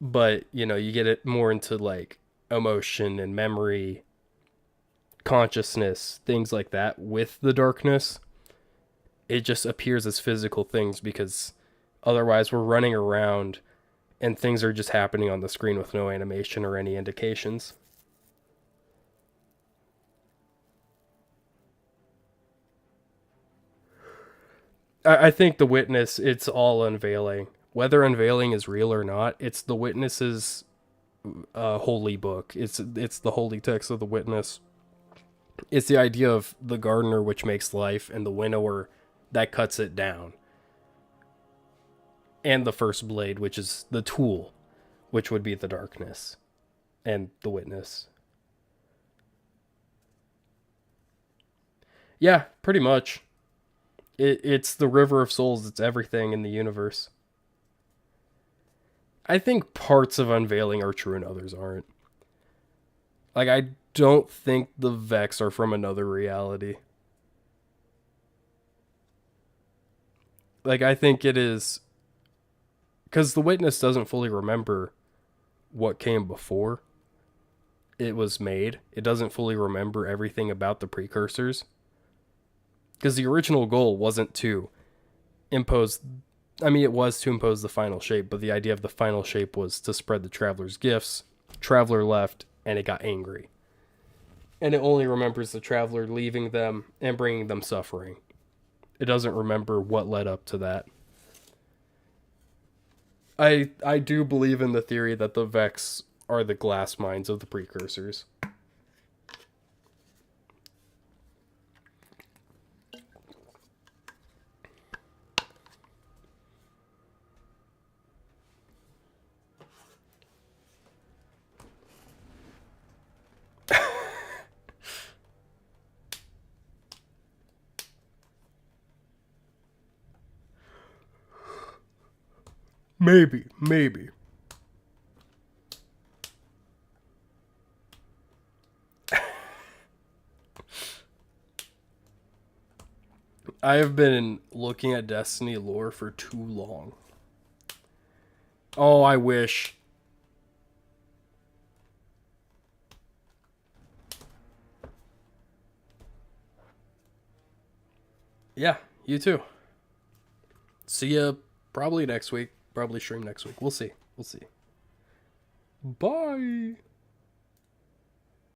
But, you get it more into, emotion and memory, consciousness, things like that with the darkness. It just appears as physical things because otherwise we're running around and things are just happening on the screen with no animation or any indications. I think the witness, it's all unveiling. Whether unveiling is real or not, it's the witness's holy book. It's the holy text of the witness. It's the idea of the gardener, which makes life, and the winnower that cuts it down, and the first blade, which is the tool, which would be the darkness and the witness. Yeah, pretty much. It's the River of Souls. It's everything in the universe. I think parts of Unveiling are true and others aren't. Like, I don't think the Vex are from another reality. Like, I think it is... Because the Witness doesn't fully remember what came before it was made. It doesn't fully remember everything about the precursors. Because the original goal wasn't to impose... I mean, it was to impose the final shape, but the idea of the final shape was to spread the Traveler's gifts. Traveler left, and it got angry. And it only remembers the Traveler leaving them and bringing them suffering. It doesn't remember what led up to that. I do believe in the theory that the Vex are the glass mines of the precursors. Maybe. I have been looking at Destiny lore for too long. Oh, I wish. Yeah, you too. See ya probably next week. Probably stream next week. We'll see. Bye.